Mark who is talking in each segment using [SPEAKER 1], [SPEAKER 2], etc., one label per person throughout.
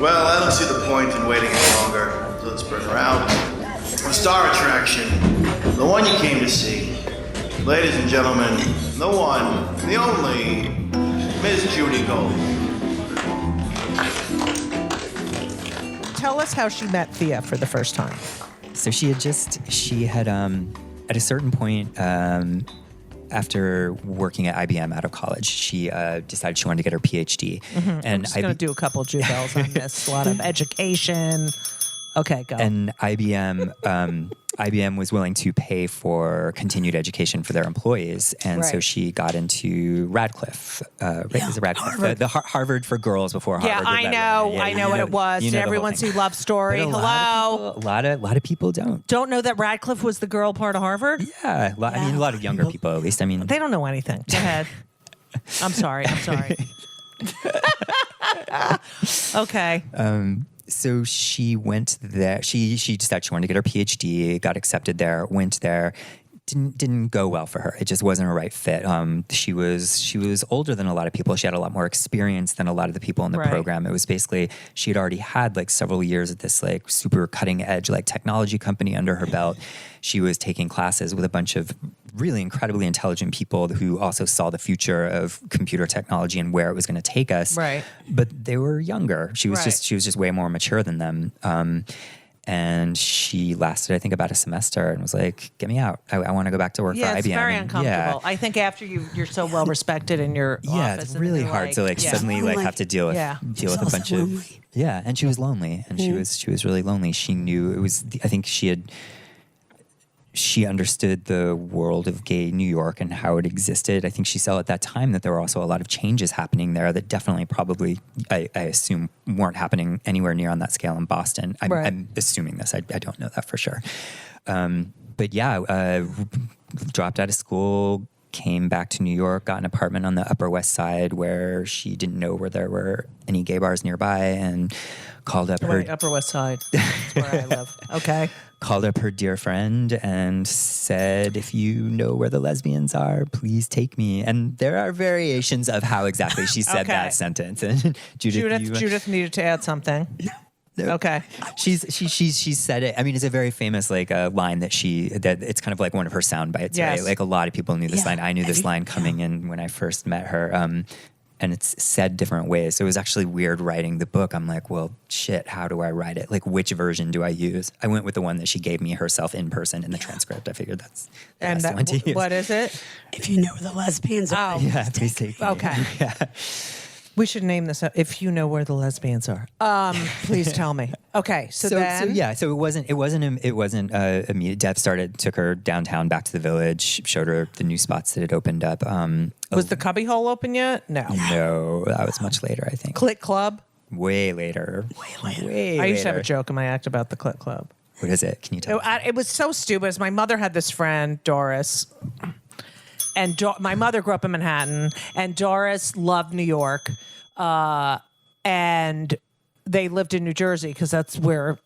[SPEAKER 1] Well, I don't see the point in waiting any longer, so let's bring her out. The star attraction, the one you came to see. Ladies and gentlemen, the one, the only, Miss Judy Gold.
[SPEAKER 2] Tell us how she met Thea for the first time.
[SPEAKER 3] So she had at a certain point, after working at IBM out of college, she decided she wanted to get her PhD.
[SPEAKER 2] Mm-hmm. And I'm just going to do a couple of Jubels on this. A lot of education. Okay, go.
[SPEAKER 3] And IBM was willing to pay for continued education for their employees, and so she got into Radcliffe. Is it Radcliffe? The Harvard for girls before Harvard.
[SPEAKER 2] Yeah, I know. I know what it was. Did everyone see Love Story? Hello.
[SPEAKER 3] A lot of people don't
[SPEAKER 2] know that Radcliffe was the girl part of Harvard.
[SPEAKER 3] Yeah, I mean, a lot of younger people, at least. I mean,
[SPEAKER 2] they don't know anything. Go ahead. I'm sorry. Okay.
[SPEAKER 3] So she went there. She decided she wanted to get her PhD, got accepted there, went there. Didn't go well for her. It just wasn't a right fit. She was older than a lot of people. She had a lot more experience than a lot of the people in the program. It was basically, she had already had like several years at this like super cutting edge like technology company under her belt. She was taking classes with a bunch of really incredibly intelligent people who also saw the future of computer technology and where it was going to take us.
[SPEAKER 2] Right.
[SPEAKER 3] But they were younger. She was just way more mature than them. And she lasted, I think, about a semester and was like, get me out. I want to go back to work for IBM.
[SPEAKER 2] Yeah, it's very uncomfortable. I think after you're so well respected in your office.
[SPEAKER 3] Yeah, it's really hard to suddenly have to deal with a bunch of... Yeah, and she was lonely. And she was really lonely. She knew it was... I think she understood the world of gay New York and how it existed. I think she saw at that time that there were also a lot of changes happening there that definitely probably, I assume, weren't happening anywhere near on that scale in Boston. I'm assuming this. I don't know that for sure. But yeah, dropped out of school, came back to New York, got an apartment on the Upper West Side where she didn't know where there were any gay bars nearby and called up her...
[SPEAKER 2] Upper West Side. That's where I live. Okay.
[SPEAKER 3] Called up her dear friend and said, if you know where the lesbians are, please take me. And there are variations of how exactly she said that sentence. And
[SPEAKER 2] Judith needed to add something.
[SPEAKER 3] No.
[SPEAKER 2] Okay.
[SPEAKER 3] She said it. I mean, it's a very famous line that it's kind of like one of her sound bites, right? Like a lot of people knew this line. I knew this line coming in when I first met her. And it's said different ways. So it was actually weird writing the book. I'm like, well, shit, how do I write it? Like, which version do I use? I went with the one that she gave me herself in person in the transcript. I figured that's the best one to use.
[SPEAKER 2] What is it?
[SPEAKER 4] If you know where the lesbians are.
[SPEAKER 2] Oh.
[SPEAKER 3] Yeah, please take me.
[SPEAKER 2] Okay.
[SPEAKER 3] Yeah.
[SPEAKER 2] We should name this if you know where the lesbians are. Please tell me. Okay, so then
[SPEAKER 3] it wasn't immediate. Deb took her downtown back to the Village, showed her the new spots that had opened up.
[SPEAKER 2] Was the Cubbyhole open yet? No,
[SPEAKER 3] that was much later, I think.
[SPEAKER 2] Clit Club?
[SPEAKER 3] Way later.
[SPEAKER 2] I used to have a joke in my act about the Clit Club.
[SPEAKER 3] What is it? Can you tell me?
[SPEAKER 2] It was so stupid. My mother had this friend, Doris. And my mother grew up in Manhattan, and Doris loved New York, and they lived in New Jersey because that's where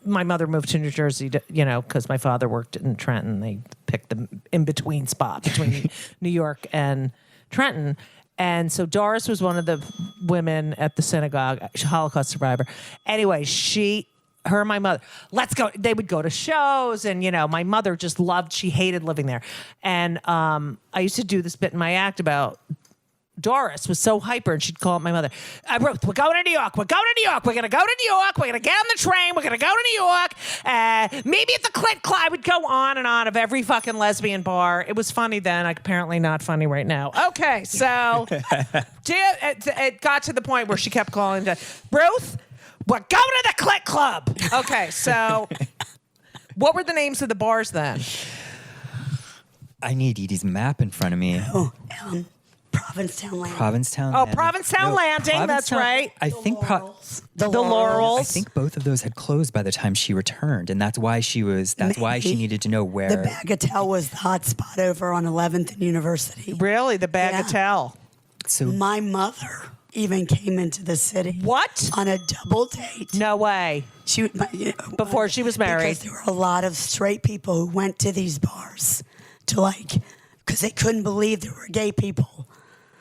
[SPEAKER 2] my mother moved to New Jersey. Because my father worked in Trenton. They picked the in-between spot between New York and Trenton. And so Doris was one of the women at the synagogue, Holocaust survivor. Anyway, her and my mother, let's go. They would go to shows, and my mother just she hated living there. And I used to do this bit in my act about Doris was so hyper, and she'd call up my mother. Ruth, we're going to New York. We're going to New York. We're going to go to New York. We're going to get on the train. We're going to go to New York. Maybe at the Clit Club. I would go on and on of every fucking lesbian bar. It was funny then. Apparently not funny right now. Okay, so it got to the point where she kept calling to Ruth, we're going to the Clit Club. Okay, so what were the names of the bars then?
[SPEAKER 3] I need Edie's map in front of me.
[SPEAKER 4] Provincetown Landing.
[SPEAKER 2] Provincetown Landing, that's right.
[SPEAKER 3] I think
[SPEAKER 2] the Laurels.
[SPEAKER 3] I think both of those had closed by the time she returned, and that's why she needed to know where.
[SPEAKER 4] The Bagatelle was the hot spot over on 11th and University.
[SPEAKER 2] Really? The Bagatelle?
[SPEAKER 4] Yeah. So my mother even came into the city.
[SPEAKER 2] What?
[SPEAKER 4] On a double date.
[SPEAKER 2] No way. Before she was married.
[SPEAKER 4] Because there were a lot of straight people who went to these bars because they couldn't believe there were gay people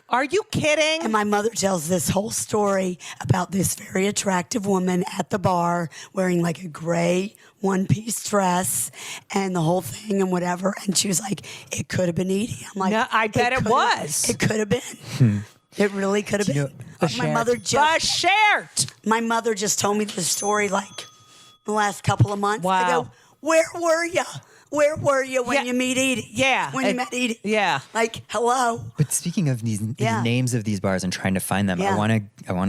[SPEAKER 2] Are you kidding?
[SPEAKER 4] And my mother tells this whole story about this very attractive woman at the bar wearing like a gray one-piece dress and the whole thing and whatever. And she was like, it could have been Edie. I'm like,
[SPEAKER 2] No, I bet it was.
[SPEAKER 4] It could have been. It really could have been. My mother just told me this story like the last couple of months.
[SPEAKER 2] Wow.
[SPEAKER 4] I go, where were you? Where were you when you meet Edie?
[SPEAKER 2] Yeah.
[SPEAKER 4] When you met Edie?
[SPEAKER 2] Yeah.
[SPEAKER 4] Like, hello.
[SPEAKER 3] But speaking of these names of these bars and trying to find them, I want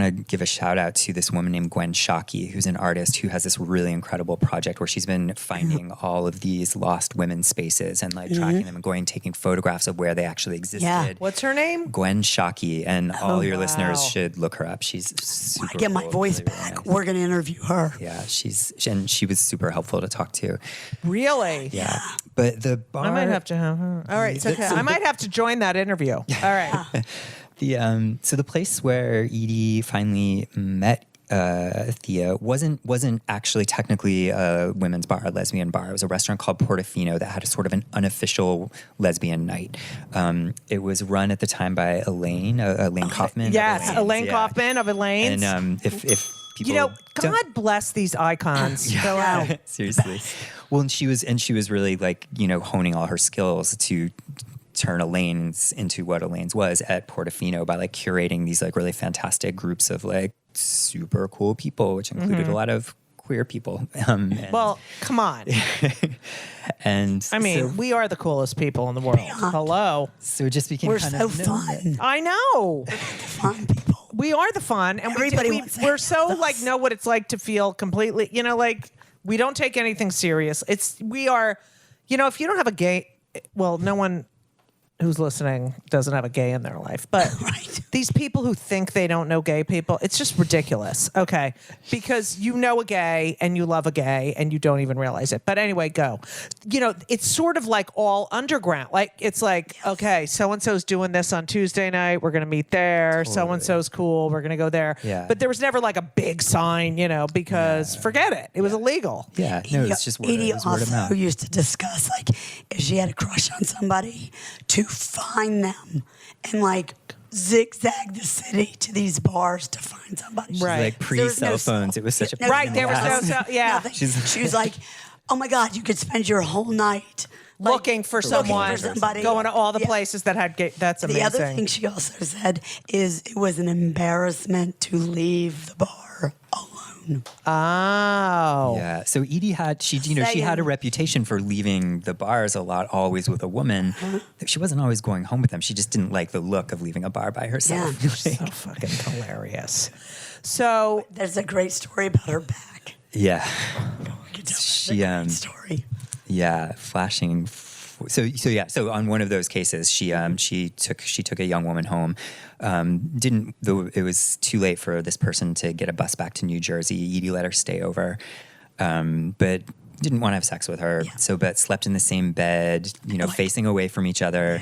[SPEAKER 3] to give a shout out to this woman named Gwen Shockey, who's an artist who has this really incredible project where she's been finding all of these lost women's spaces and like tracking them and taking photographs of where they actually existed.
[SPEAKER 4] Yeah.
[SPEAKER 2] What's her name?
[SPEAKER 3] Gwen Shockey, and all your listeners should look her up. She's super
[SPEAKER 4] I get my
[SPEAKER 3] cool,
[SPEAKER 4] voice
[SPEAKER 3] really, really
[SPEAKER 4] back.
[SPEAKER 3] nice.
[SPEAKER 4] We're going to interview her.
[SPEAKER 3] Yeah, she was super helpful to talk to.
[SPEAKER 2] Really?
[SPEAKER 3] Yeah, but the bar.
[SPEAKER 2] I might have to have her. All right, it's okay. I might have to join that interview. All right.
[SPEAKER 3] So the place where Edie finally met Thea wasn't actually technically a women's bar, a lesbian bar. It was a restaurant called Portofino that had a sort of an unofficial lesbian night. It was run at the time by Elaine Kaufman.
[SPEAKER 2] Yes,
[SPEAKER 3] of
[SPEAKER 2] Elaine
[SPEAKER 3] yeah.
[SPEAKER 2] Kaufman of Elaine's.
[SPEAKER 3] And if people,
[SPEAKER 2] you know, God bless these icons. Go out.
[SPEAKER 3] Seriously. Well, and she was really like, honing all her skills to turn Elaine's into what Elaine's was at Portofino by like curating these like really fantastic groups of like super cool people, which included a lot of queer people.
[SPEAKER 2] Well, come on.
[SPEAKER 3] And
[SPEAKER 2] I mean, we are the coolest people in the world. Hello.
[SPEAKER 3] so it just became
[SPEAKER 4] We're
[SPEAKER 3] kind
[SPEAKER 4] so
[SPEAKER 3] of known that-
[SPEAKER 4] fun.
[SPEAKER 2] I know.
[SPEAKER 4] Fun people.
[SPEAKER 2] We are the fun, and
[SPEAKER 4] Everybody wants to
[SPEAKER 2] we're
[SPEAKER 4] have
[SPEAKER 2] so
[SPEAKER 4] us.
[SPEAKER 2] like know what it's like to feel completely. Like we don't take anything serious. We are, if you don't have a gay, well, no one who's listening doesn't have a gay in their life, but
[SPEAKER 4] Right.
[SPEAKER 2] these people who think they don't know gay people, it's just ridiculous. Okay, because you know a gay and you love a gay and you don't even realize it. But anyway, go. It's sort of like all underground. Like it's like, okay, so and so's doing this on Tuesday night. We're gonna meet there. So and so's cool. We're gonna go there.
[SPEAKER 3] Yeah.
[SPEAKER 2] But there was never like a big sign, because forget it. It was illegal.
[SPEAKER 3] Yeah, no, it's just
[SPEAKER 4] Edie
[SPEAKER 3] word of mouth.
[SPEAKER 4] also used to discuss like if she had a crush on somebody to find them and like zigzag the city to these bars to find somebody.
[SPEAKER 2] Right.
[SPEAKER 3] Like
[SPEAKER 4] There was
[SPEAKER 3] pre-cell
[SPEAKER 4] no
[SPEAKER 3] phones.
[SPEAKER 4] cell-
[SPEAKER 3] It was such a
[SPEAKER 2] Right, there was no yeah.
[SPEAKER 4] Nothing. She was like, oh my God, you could spend your whole night like,
[SPEAKER 2] Looking for someone,
[SPEAKER 4] somebody.
[SPEAKER 2] going to all the
[SPEAKER 4] Yeah.
[SPEAKER 2] places that had gay. That's amazing.
[SPEAKER 4] The other thing she also said is it was an embarrassment to leave the bar alone.
[SPEAKER 2] Oh.
[SPEAKER 3] Yeah. So Edie had she had a reputation for leaving the bars a lot, always with a woman. She wasn't always going home with them. She just didn't like the look of leaving a bar by herself.
[SPEAKER 4] Yeah.
[SPEAKER 2] So fucking hilarious. So
[SPEAKER 4] There's a great story about her back.
[SPEAKER 3] Yeah.
[SPEAKER 4] You can tell
[SPEAKER 3] She,
[SPEAKER 4] a great story.
[SPEAKER 3] Yeah, flashing. So on one of those cases, she took a young woman home. It was too late for this person to get a bus back to New Jersey. Edie let her stay over, but didn't want to have sex with her.
[SPEAKER 4] Yeah.
[SPEAKER 3] But slept in the same bed, facing away from each other.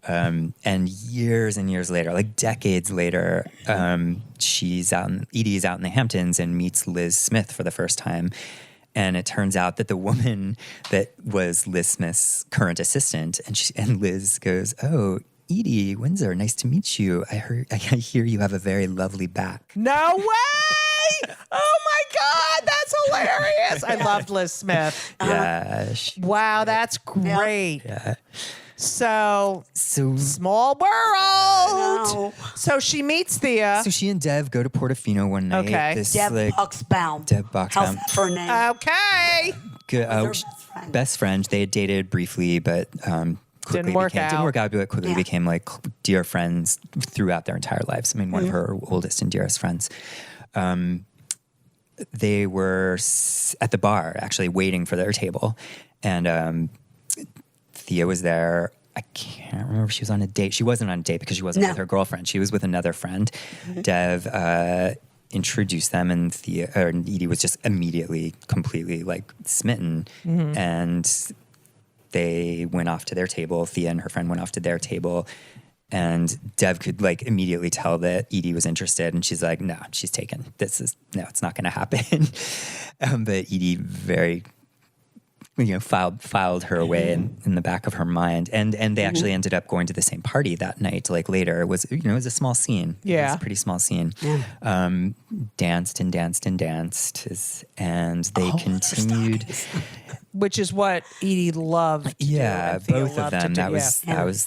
[SPEAKER 3] And years and years later, like decades later, Edie's out in the Hamptons and meets Liz Smith for the first time. And it turns out that the woman that was Liz Smith's current assistant, and Liz goes, "Oh, Edie Windsor, nice to meet you. I hear you have a very lovely back."
[SPEAKER 2] no way! Oh my God, that's hilarious! I loved Liz Smith.
[SPEAKER 3] Yeah.
[SPEAKER 2] Wow, that's great.
[SPEAKER 3] Yeah.
[SPEAKER 2] So
[SPEAKER 3] So
[SPEAKER 2] small world.
[SPEAKER 4] No.
[SPEAKER 2] So she meets Thea.
[SPEAKER 3] So she and Dev go to Portofino one night.
[SPEAKER 2] Okay.
[SPEAKER 3] This,
[SPEAKER 4] Deb
[SPEAKER 3] like,
[SPEAKER 4] Buxbaum.
[SPEAKER 3] Deb Buxbaum.
[SPEAKER 4] How's that for a name?
[SPEAKER 2] Okay.
[SPEAKER 3] good,
[SPEAKER 4] Her best friend.
[SPEAKER 3] best friend. They had dated briefly, but quickly
[SPEAKER 2] work
[SPEAKER 3] didn't
[SPEAKER 2] out.
[SPEAKER 3] work out, but quickly
[SPEAKER 4] Yeah.
[SPEAKER 3] became like dear friends throughout their entire lives. I mean, one of her oldest and dearest friends. They were at the bar, actually waiting for their table, and Thea was there. I can't remember if she was on a date. She wasn't on a date because she wasn't
[SPEAKER 4] No.
[SPEAKER 3] with her girlfriend. She was with another friend. Dev introduced them, and Edie was just immediately completely like smitten. And they went off to their table. Thea and her friend went off to their table. And Dev could like immediately tell that Edie was interested, and she's like, "No, she's taken. It's not going to happen." But Edie very filed her away in the back of her mind. And they actually ended up going to the same party that night. Like later, it was it was a small scene.
[SPEAKER 2] Yeah.
[SPEAKER 3] It was a pretty small scene.
[SPEAKER 4] Yeah.
[SPEAKER 3] Danced and danced and danced, and they continued.
[SPEAKER 2] Which is what Edie loved to do,
[SPEAKER 3] Yeah,
[SPEAKER 2] and Thea
[SPEAKER 3] both of
[SPEAKER 2] loved to
[SPEAKER 3] them.
[SPEAKER 2] do.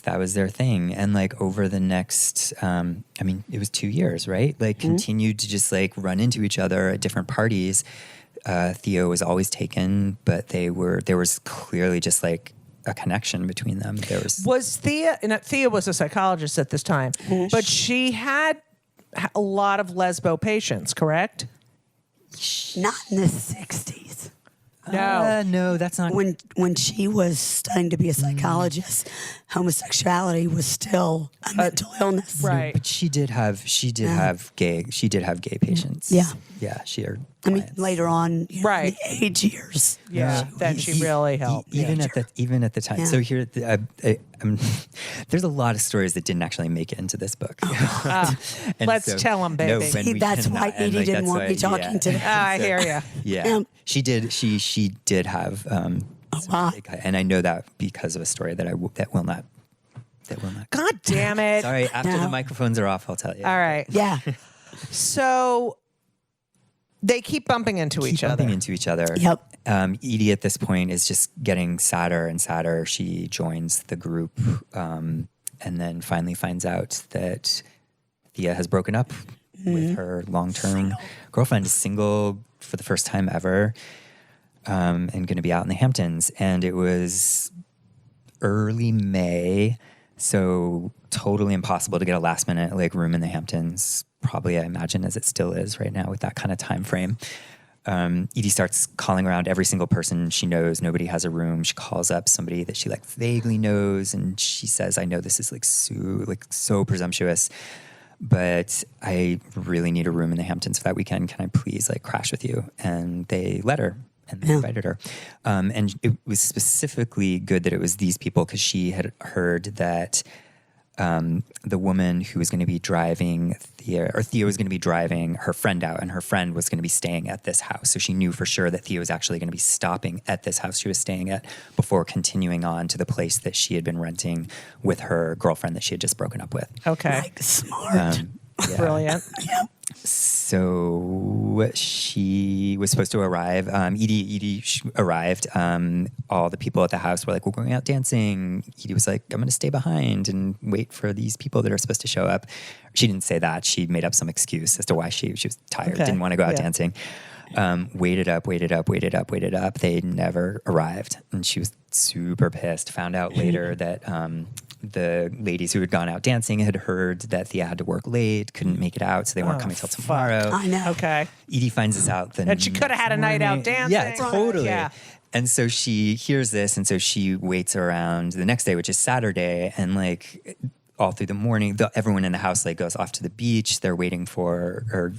[SPEAKER 3] That was their thing. And like over the next, it was 2 years, right? Like continued to just like run into each other at different parties. Thea was always taken, but there was clearly just like a connection between them.
[SPEAKER 2] Was Thea, and Thea was a psychologist at this time, but she had a lot of lesbo patients, correct?
[SPEAKER 4] Not in the 60s.
[SPEAKER 3] No, that's not.
[SPEAKER 4] When she was studying to be a psychologist, homosexuality was still a mental illness.
[SPEAKER 2] Right.
[SPEAKER 3] But she did have gay patients.
[SPEAKER 4] Yeah.
[SPEAKER 3] She had
[SPEAKER 4] I mean, later on,
[SPEAKER 2] Right.
[SPEAKER 4] in the age years.
[SPEAKER 2] Yeah, then she really helped.
[SPEAKER 3] Even at the time.
[SPEAKER 4] Yeah.
[SPEAKER 3] So here, there's a lot of stories that didn't actually make it into this book. And
[SPEAKER 2] Let's tell 'em, baby.
[SPEAKER 3] when
[SPEAKER 4] See,
[SPEAKER 3] we
[SPEAKER 4] that's
[SPEAKER 3] cannot,
[SPEAKER 4] why
[SPEAKER 3] and,
[SPEAKER 4] Edie
[SPEAKER 3] like,
[SPEAKER 4] didn't
[SPEAKER 3] that's
[SPEAKER 4] want
[SPEAKER 3] why-
[SPEAKER 4] me talking today.
[SPEAKER 2] I hear you.
[SPEAKER 3] Yeah, she did. She did have. some
[SPEAKER 4] lot.
[SPEAKER 3] and I know that because of a story that that will not.
[SPEAKER 2] God damn it.
[SPEAKER 3] Sorry, after
[SPEAKER 4] No.
[SPEAKER 3] the microphones are off, I'll tell you.
[SPEAKER 2] All right.
[SPEAKER 4] Yeah.
[SPEAKER 2] So they keep bumping into each other.
[SPEAKER 3] Bumping into each other.
[SPEAKER 4] Yep.
[SPEAKER 3] Edie at this point is just getting sadder and sadder. She joins the group, and then finally finds out that Thea has broken up with her long-term girlfriend, single for the first time ever, and going to be out in the Hamptons. And it was early May, so totally impossible to get a last-minute room in the Hamptons. Probably, I imagine, as it still is right now with that kind of time frame. Edie starts calling around every single person she knows. Nobody has a room. She calls up somebody that she vaguely knows, and she says, "I know this is so presumptuous, but I really need a room in the Hamptons for that weekend. Can I please crash with you?" And they let her. And they invited her. And it was specifically good that it was these people because she had heard that the woman who was going to be driving Thea was going to be driving her friend out, and her friend was going to be staying at this house. So she knew for sure that Thea was actually going to be stopping at this house she was staying at before continuing on to the place that she had been renting with her girlfriend that she had just broken up with.
[SPEAKER 2] Okay.
[SPEAKER 4] Smart.
[SPEAKER 3] Yeah.
[SPEAKER 2] Brilliant.
[SPEAKER 4] Yeah.
[SPEAKER 3] So she was supposed to arrive. Edie arrived. All the people at the house were like, "We're going out dancing." Edie was like, "I'm going to stay behind and wait for these people that are supposed to show up." She didn't say that. She made up some excuse as to why she was tired,
[SPEAKER 2] Okay.
[SPEAKER 3] didn't want to go out
[SPEAKER 2] Yeah.
[SPEAKER 3] dancing. Waited up. They never arrived. And she was super pissed. Found out later that the ladies who had gone out dancing had heard that Thea had to work late, couldn't make it out, so they weren't coming till tomorrow.
[SPEAKER 4] I know.
[SPEAKER 2] Okay.
[SPEAKER 3] Edie finds this out.
[SPEAKER 2] And she could have had a night out dancing.
[SPEAKER 3] Yeah, totally.
[SPEAKER 2] Yeah.
[SPEAKER 3] And so she hears this, and so she waits around the next day, which is Saturday, and all through the morning, everyone in the house goes off to the beach. They're waiting for her.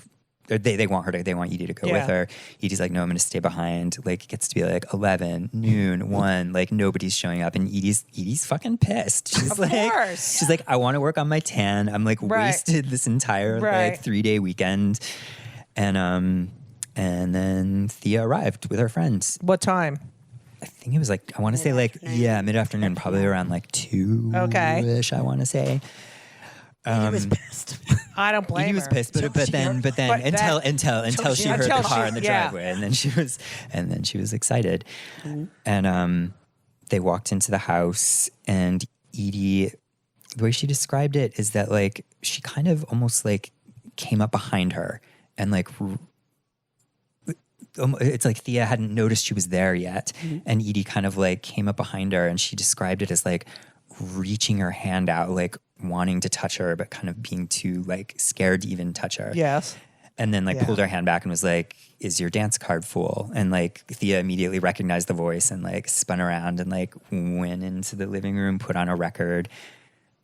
[SPEAKER 3] They want Edie to go with her. Edie's like, "No, I'm going to stay behind." It gets to be 11, noon, 1, nobody's showing up, and Edie's fucking pissed. She's
[SPEAKER 2] Of course.
[SPEAKER 3] she's like, "I want to work on my tan. I'm wasted this entire 3-day weekend." And then Thea arrived with her friends.
[SPEAKER 2] What time?
[SPEAKER 3] I think it was I want to say mid-afternoon, probably around 2 ish, I want to say.
[SPEAKER 4] He was pissed.
[SPEAKER 2] I don't blame
[SPEAKER 3] Edie
[SPEAKER 2] her.
[SPEAKER 3] was pissed, but then until she heard the car in the driveway, and then she was excited, and they walked into the house, and Edie, the way she described it is that she kind of almost came up behind her, and it's Thea hadn't noticed she was there yet, and Edie kind of came up behind her, and she described it as reaching her hand out, wanting to touch her, but kind of being too scared to even touch her.
[SPEAKER 2] Yes.
[SPEAKER 3] And then pulled her hand back and was like, "Is your dance card full?" And Thea immediately recognized the voice and spun around and went into the living room, put on a record.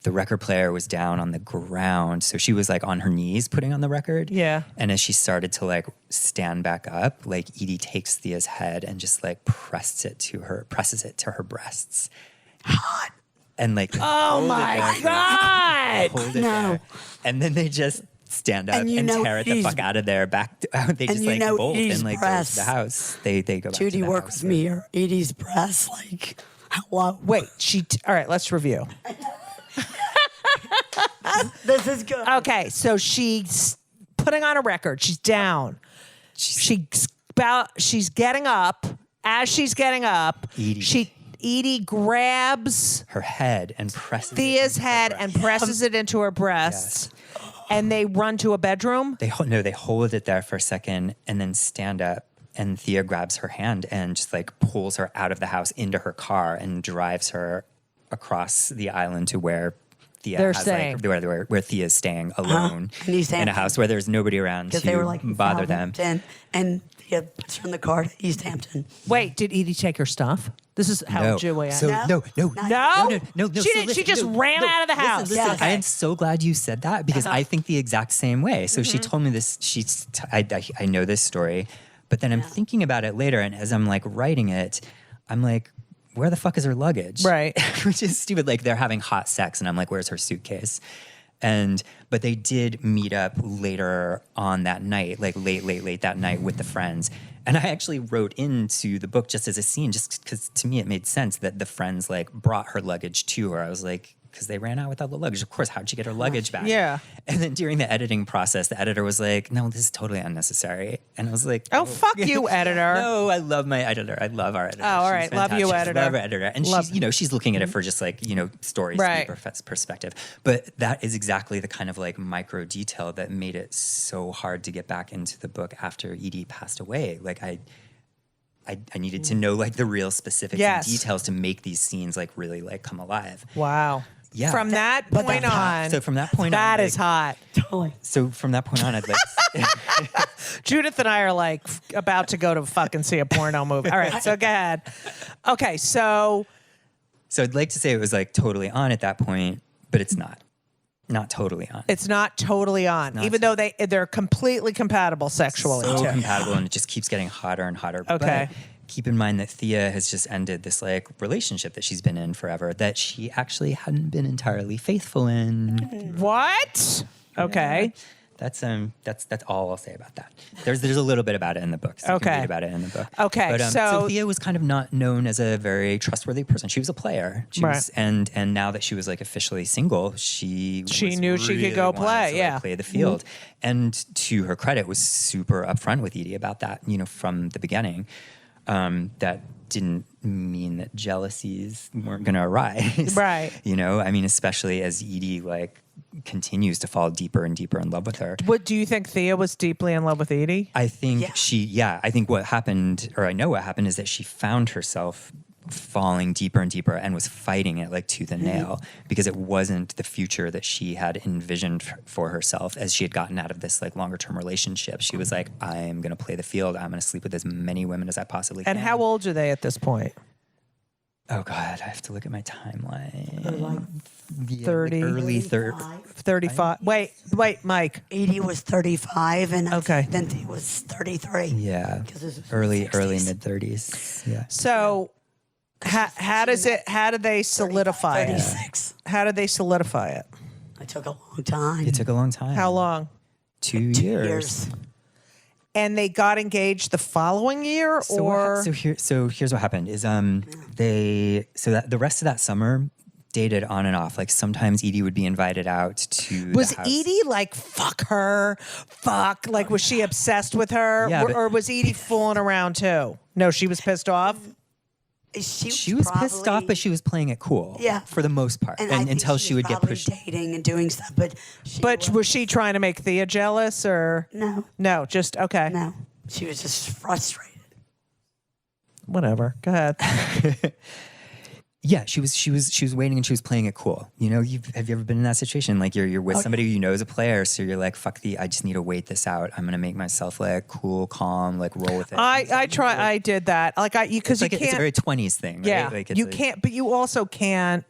[SPEAKER 3] The record player was down on the ground, so she was on her knees putting on the record.
[SPEAKER 2] Yeah.
[SPEAKER 3] And as she started to stand back up, Edie takes Thea's head and just presses it to her breasts.
[SPEAKER 4] Hot.
[SPEAKER 3] And
[SPEAKER 2] Oh my God.
[SPEAKER 3] hold it there. And then they just stand up
[SPEAKER 4] And
[SPEAKER 3] and,
[SPEAKER 4] you know
[SPEAKER 3] tear it the
[SPEAKER 4] Edie's-
[SPEAKER 3] fuck out of there. They just
[SPEAKER 4] you
[SPEAKER 3] like
[SPEAKER 4] know
[SPEAKER 3] bolt
[SPEAKER 4] Edie's
[SPEAKER 3] and like go
[SPEAKER 4] breasts.
[SPEAKER 3] to the house. They go back
[SPEAKER 4] Judy
[SPEAKER 3] to the
[SPEAKER 4] worked
[SPEAKER 3] house.
[SPEAKER 4] with me here. Edie's breasts, like, hello.
[SPEAKER 2] Wait, all right, let's review.
[SPEAKER 4] This is good.
[SPEAKER 2] Okay, so she's putting on a record. She's down. She's getting up. As she's getting up, Edie grabs
[SPEAKER 3] Her head and presses
[SPEAKER 2] Thea's
[SPEAKER 3] it into her
[SPEAKER 2] head
[SPEAKER 3] breast.
[SPEAKER 2] and presses it into her breasts. And they run to a bedroom.
[SPEAKER 3] They hold it there for a second and then stand up. And Thea grabs her hand and just like pulls her out of the house into her car and drives her across the island to where Thea
[SPEAKER 2] They're
[SPEAKER 3] has,
[SPEAKER 2] staying.
[SPEAKER 3] like, where Thea's staying alone
[SPEAKER 4] In East
[SPEAKER 3] in a
[SPEAKER 4] Hampton.
[SPEAKER 3] house where there's nobody around
[SPEAKER 4] Because
[SPEAKER 3] to
[SPEAKER 4] they were like
[SPEAKER 3] bother them.
[SPEAKER 4] Southampton, and Thea puts her in the car to East Hampton.
[SPEAKER 2] Wait, did Edie take her stuff? This is how
[SPEAKER 3] No.
[SPEAKER 2] Joey.
[SPEAKER 3] So
[SPEAKER 4] No.
[SPEAKER 3] no.
[SPEAKER 2] No?
[SPEAKER 3] No.
[SPEAKER 2] She
[SPEAKER 3] So
[SPEAKER 2] didn't. She
[SPEAKER 3] listen,
[SPEAKER 2] just
[SPEAKER 3] no,
[SPEAKER 2] ran
[SPEAKER 3] no,
[SPEAKER 2] out of the house.
[SPEAKER 3] Listen,
[SPEAKER 4] Yes.
[SPEAKER 3] I am so glad you said that because I think the exact same way. So she told me this. I know this story, but then I'm thinking about it later, and as I'm like writing it, I'm like, where the fuck is her luggage?
[SPEAKER 2] Right.
[SPEAKER 3] Which is stupid. Like they're having hot sex, and I'm like, where's her suitcase? But they did meet up later on that night, like late that night with the friends. And I actually wrote into the book just as a scene, just because to me it made sense that the friends like brought her luggage to her. I was like, because they ran out without the luggage. Of course, how'd she get her luggage back?
[SPEAKER 2] Yeah.
[SPEAKER 3] And then during the editing process, the editor was like, no, this is totally unnecessary. And I was like,
[SPEAKER 2] Oh, fuck you, editor.
[SPEAKER 3] No, I love my editor. I love our editor.
[SPEAKER 2] Oh, all
[SPEAKER 3] She's
[SPEAKER 2] right. Love you,
[SPEAKER 3] fantastic.
[SPEAKER 2] editor.
[SPEAKER 3] Love our editor. And she's looking at it for just like, stories
[SPEAKER 2] Right.
[SPEAKER 3] perspective. But that is exactly the kind of like micro detail that made it so hard to get back into the book after Edie passed away. Like I needed to know like the real specifics
[SPEAKER 2] Yes.
[SPEAKER 3] and details to make these scenes like really like come alive.
[SPEAKER 2] Wow.
[SPEAKER 3] Yeah.
[SPEAKER 2] From that
[SPEAKER 4] But
[SPEAKER 2] point
[SPEAKER 4] that's
[SPEAKER 2] on.
[SPEAKER 3] So from that point on,
[SPEAKER 2] that
[SPEAKER 3] like-
[SPEAKER 2] is hot.
[SPEAKER 4] Totally.
[SPEAKER 3] So from that point on, I'd like
[SPEAKER 2] Judith and I are like about to go to fucking see a porno movie. All right, so go ahead. Okay, so
[SPEAKER 3] I'd like to say it was like totally on at that point, but it's not totally on.
[SPEAKER 2] it's not totally on, even though they're completely compatible sexually.
[SPEAKER 3] So
[SPEAKER 2] too.
[SPEAKER 3] compatible, and it just keeps getting hotter and hotter.
[SPEAKER 2] Okay.
[SPEAKER 3] But keep in mind that Thea has just ended this like relationship that she's been in forever that she actually hadn't been entirely faithful in.
[SPEAKER 2] What? Okay.
[SPEAKER 3] That's all I'll say about that. There's a little bit about it in the book. So you
[SPEAKER 2] Okay.
[SPEAKER 3] can read about it in the book.
[SPEAKER 2] Okay,
[SPEAKER 3] But,
[SPEAKER 2] so-
[SPEAKER 3] Thea was kind of not known as a very trustworthy person. She was a player. She
[SPEAKER 2] Right.
[SPEAKER 3] was, and now that she was like officially single, she
[SPEAKER 2] knew she could
[SPEAKER 3] really
[SPEAKER 2] go
[SPEAKER 3] wanted
[SPEAKER 2] play,
[SPEAKER 3] to, like,
[SPEAKER 2] yeah.
[SPEAKER 3] play the field. And to her credit, was super upfront with Edie about that. From the beginning. That didn't mean that jealousies weren't going to arise.
[SPEAKER 2] Right.
[SPEAKER 3] I mean, especially as Edie like continues to fall deeper and deeper in love with her.
[SPEAKER 2] What do you think Thea was deeply in love with Edie?
[SPEAKER 3] I think I think what happened, or I know what happened, is that she found herself falling deeper and deeper and was fighting it like tooth and nail because it wasn't the future that she had envisioned for herself as she had gotten out of this like longer term relationship. She was like, I'm going to play the field. I'm going to sleep with as many women as I possibly can.
[SPEAKER 2] And how old are they at this point?
[SPEAKER 3] Oh God, I have to look at my timeline. Yeah,
[SPEAKER 2] 30.
[SPEAKER 3] like early 30.
[SPEAKER 2] 35. Wait, Mike.
[SPEAKER 4] Edie was 35, and
[SPEAKER 2] Okay.
[SPEAKER 4] then Thea was 33.
[SPEAKER 3] Yeah,
[SPEAKER 4] 'Cause this was
[SPEAKER 3] early
[SPEAKER 4] 60s.
[SPEAKER 3] mid 30s. Yeah.
[SPEAKER 2] So how do they solidify it?
[SPEAKER 4] 36.
[SPEAKER 2] How did they solidify it?
[SPEAKER 4] It took a long time.
[SPEAKER 3] It took a long time.
[SPEAKER 2] How long?
[SPEAKER 3] 2
[SPEAKER 4] 2
[SPEAKER 3] years.
[SPEAKER 4] years.
[SPEAKER 2] And they got engaged the following year, or
[SPEAKER 3] So here's what happened is that the rest of that summer dated on and off. Like sometimes Edie would be invited out to
[SPEAKER 2] was
[SPEAKER 3] the house.
[SPEAKER 2] Edie like fuck her, like was she obsessed with her,
[SPEAKER 3] Yeah, but-
[SPEAKER 2] or was Edie fooling around too? No, she was pissed off.
[SPEAKER 3] She was pissed off, but she was playing it cool.
[SPEAKER 4] Yeah.
[SPEAKER 3] For the most part.
[SPEAKER 4] and I think
[SPEAKER 3] until she would get
[SPEAKER 4] probably
[SPEAKER 3] pushed.
[SPEAKER 4] dating and doing stuff, but
[SPEAKER 2] Was she trying to make Thea jealous, or
[SPEAKER 4] no,
[SPEAKER 2] just okay,
[SPEAKER 4] no, she was just frustrated.
[SPEAKER 2] whatever. Go ahead.
[SPEAKER 3] Yeah, she was waiting and she was playing it cool. Have you ever been in that situation? Like you're with somebody you know is a player, so you're like, fuck I just need to wait this out. I'm gonna make myself like cool, calm, like roll with it.
[SPEAKER 2] I did that. Because you
[SPEAKER 3] It's
[SPEAKER 2] can't.
[SPEAKER 3] a very 20s thing, right?
[SPEAKER 2] Yeah,
[SPEAKER 3] Like it's
[SPEAKER 2] you can't, but you also can't.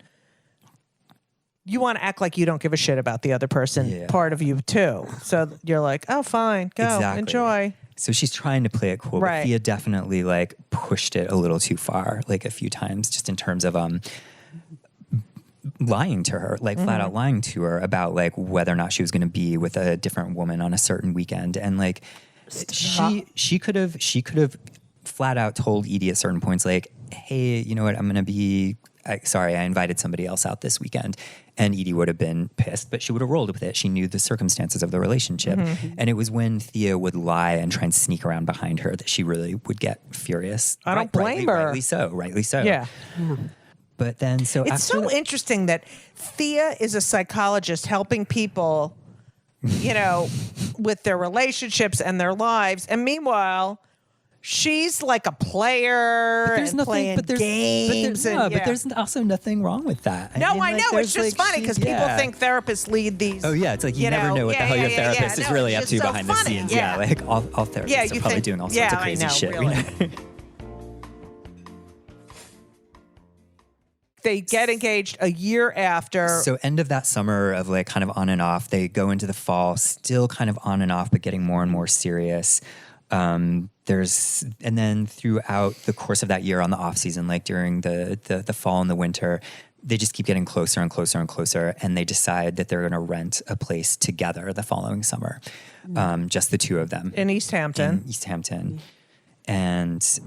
[SPEAKER 2] You want to act like you don't give a shit about the other person, part of you too. So you're like, oh, fine, go,
[SPEAKER 3] Exactly.
[SPEAKER 2] enjoy.
[SPEAKER 3] So she's trying to play it cool,
[SPEAKER 2] Right.
[SPEAKER 3] but Thea definitely like pushed it a little too far, like a few times, just in terms of lying to her, like flat out lying to her about like whether or not she was going to be with a different woman on a certain weekend. And like she could have flat out told Edie at certain points, like, hey, you know what, I'm going to be, sorry, I invited somebody else out this weekend. And Edie would have been pissed, but she would have rolled with it. She knew the circumstances of the relationship. And it was when Thea would lie and try and sneak around behind her that she really would get furious.
[SPEAKER 2] I don't blame her.
[SPEAKER 3] Rightly so.
[SPEAKER 2] Yeah.
[SPEAKER 3] But then,
[SPEAKER 2] it's so interesting that Thea is a psychologist helping people, you know, with their relationships and their lives. And meanwhile, she's like a player and playing games.
[SPEAKER 3] But there's also nothing wrong with that.
[SPEAKER 2] I know. It's just funny because people think therapists lead these.
[SPEAKER 3] Oh, yeah. It's like you never know what the hell your therapist is really up to behind the scenes. Yeah. Like all therapists are probably doing all sorts of crazy shit.
[SPEAKER 2] Really. They get engaged a year after.
[SPEAKER 3] So end of that summer of like kind of on and off. They go into the fall, still kind of on and off, but getting more and more serious. And then throughout the course of that year on the off season, like during the fall and the winter, they just keep getting closer and closer and closer. And they decide that they're going to rent a place together the following summer. Just the two of them.
[SPEAKER 2] In East Hampton.
[SPEAKER 3] And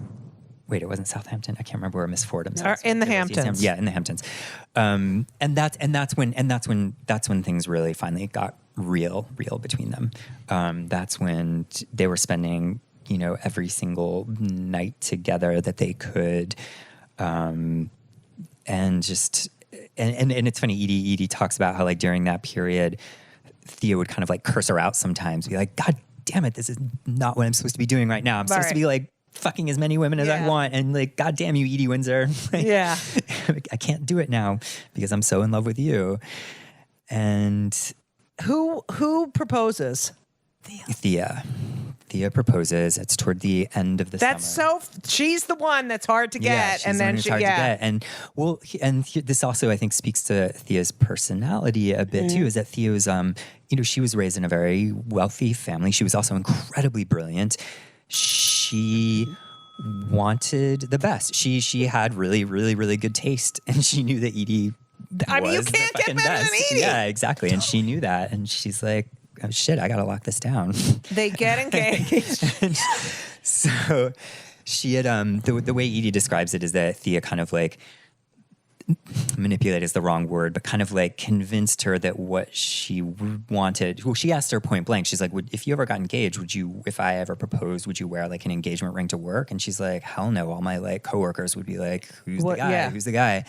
[SPEAKER 3] wait, it wasn't Southampton. I can't remember where Miss Fordham's was.
[SPEAKER 2] In the Hamptons.
[SPEAKER 3] Yeah, in the Hamptons. And that's when things really finally got real between them. That's when they were spending, you know, every single night together that they could. And it's funny, Edie talks about how like during that period, Thea would kind of like curse her out sometimes, be like, God damn it, this is not what I'm supposed to be doing right now. I'm supposed to be like fucking as many women as I want, and like, God damn you, Edie Windsor. Like, I can't do it now because I'm so in love with you. And
[SPEAKER 2] who proposes?
[SPEAKER 3] Thea proposes. It's toward the end of the summer.
[SPEAKER 2] She's the one that's hard to get, and then
[SPEAKER 3] this also I think speaks to Thea's personality a bit too. Is that Thea was, she was raised in a very wealthy family. She was also incredibly brilliant. She wanted the best. She had really, really, really good taste, and she knew that Edie.
[SPEAKER 2] You can't get better than Edie.
[SPEAKER 3] Yeah, exactly. And she knew that, and she's like, oh, shit, I gotta lock this down.
[SPEAKER 2] They get engaged.
[SPEAKER 3] So she had the way Edie describes it is that Thea kind of like manipulate is the wrong word, but kind of like convinced her that what she wanted. Well, she asked her point blank. She's like, if you ever got engaged, if I ever proposed, would you wear like an engagement ring to work? And she's like, hell no. All my like coworkers would be like, who's the guy? Yeah. Who's the guy?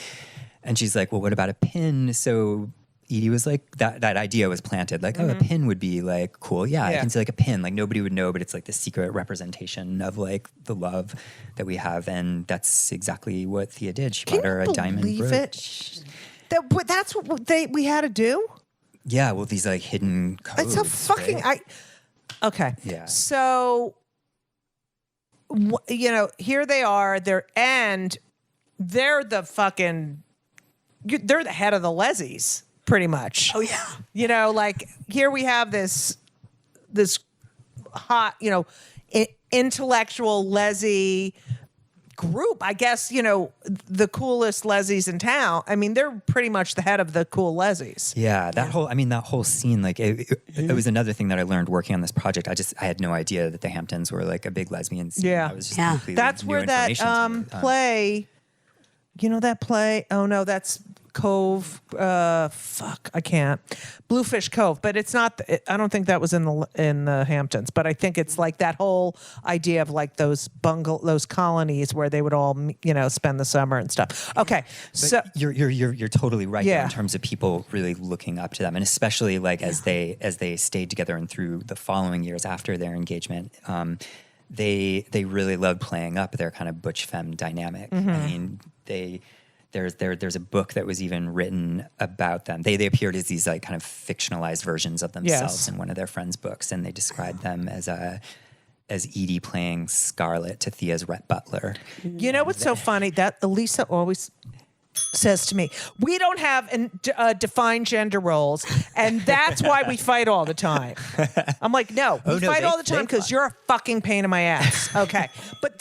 [SPEAKER 3] And she's like, well, what about a pin? So Edie was like, that idea was planted. Like, oh, a pin would be like cool. Yeah, I can see like a pin. Like nobody would know, but it's like the secret representation of like the love that we have. And that's exactly what Thea did. She bought her a diamond brooch.
[SPEAKER 2] That's what we had to do?
[SPEAKER 3] Yeah, well, these like hidden codes.
[SPEAKER 2] It's a fucking...
[SPEAKER 3] right?
[SPEAKER 2] Okay.
[SPEAKER 3] Yeah.
[SPEAKER 2] So, here they are. They're the fucking... They're the head of the Leslies. Pretty much.
[SPEAKER 4] Oh yeah.
[SPEAKER 2] Like here we have this hot, intellectual Leslie group. I guess, the coolest Leslies in town. I mean, they're pretty much the head of the cool Leslies.
[SPEAKER 3] Yeah, that whole scene, like it was another thing that I learned working on this project. I had no idea that the Hamptons were like a big lesbian scene.
[SPEAKER 2] Yeah.
[SPEAKER 3] That was just completely
[SPEAKER 2] That's
[SPEAKER 3] new
[SPEAKER 2] where that play, that play? Oh no, that's Cove, I can't. Bluefish Cove, but it's not. I don't think that was in the Hamptons, but I think it's like that whole idea of like those colonies where they would all spend the summer and stuff. Okay,
[SPEAKER 3] but
[SPEAKER 2] so
[SPEAKER 3] you're totally right there in terms of people really looking up to them, and especially like as they stayed together and through the following years after their engagement. They really loved playing up their kind of butch femme dynamic. I mean, there's a book that was even written about them. They appeared as these like kind of fictionalized versions of themselves in one of their friends' books, and they described them as Edie playing Scarlett to Thea's Rhett Butler.
[SPEAKER 2] You know what's so funny? That Elisa always says to me, we don't have defined gender roles, and that's why we fight all the time. I'm like, no, we fight all the time because you're a fucking pain in my ass. Okay. But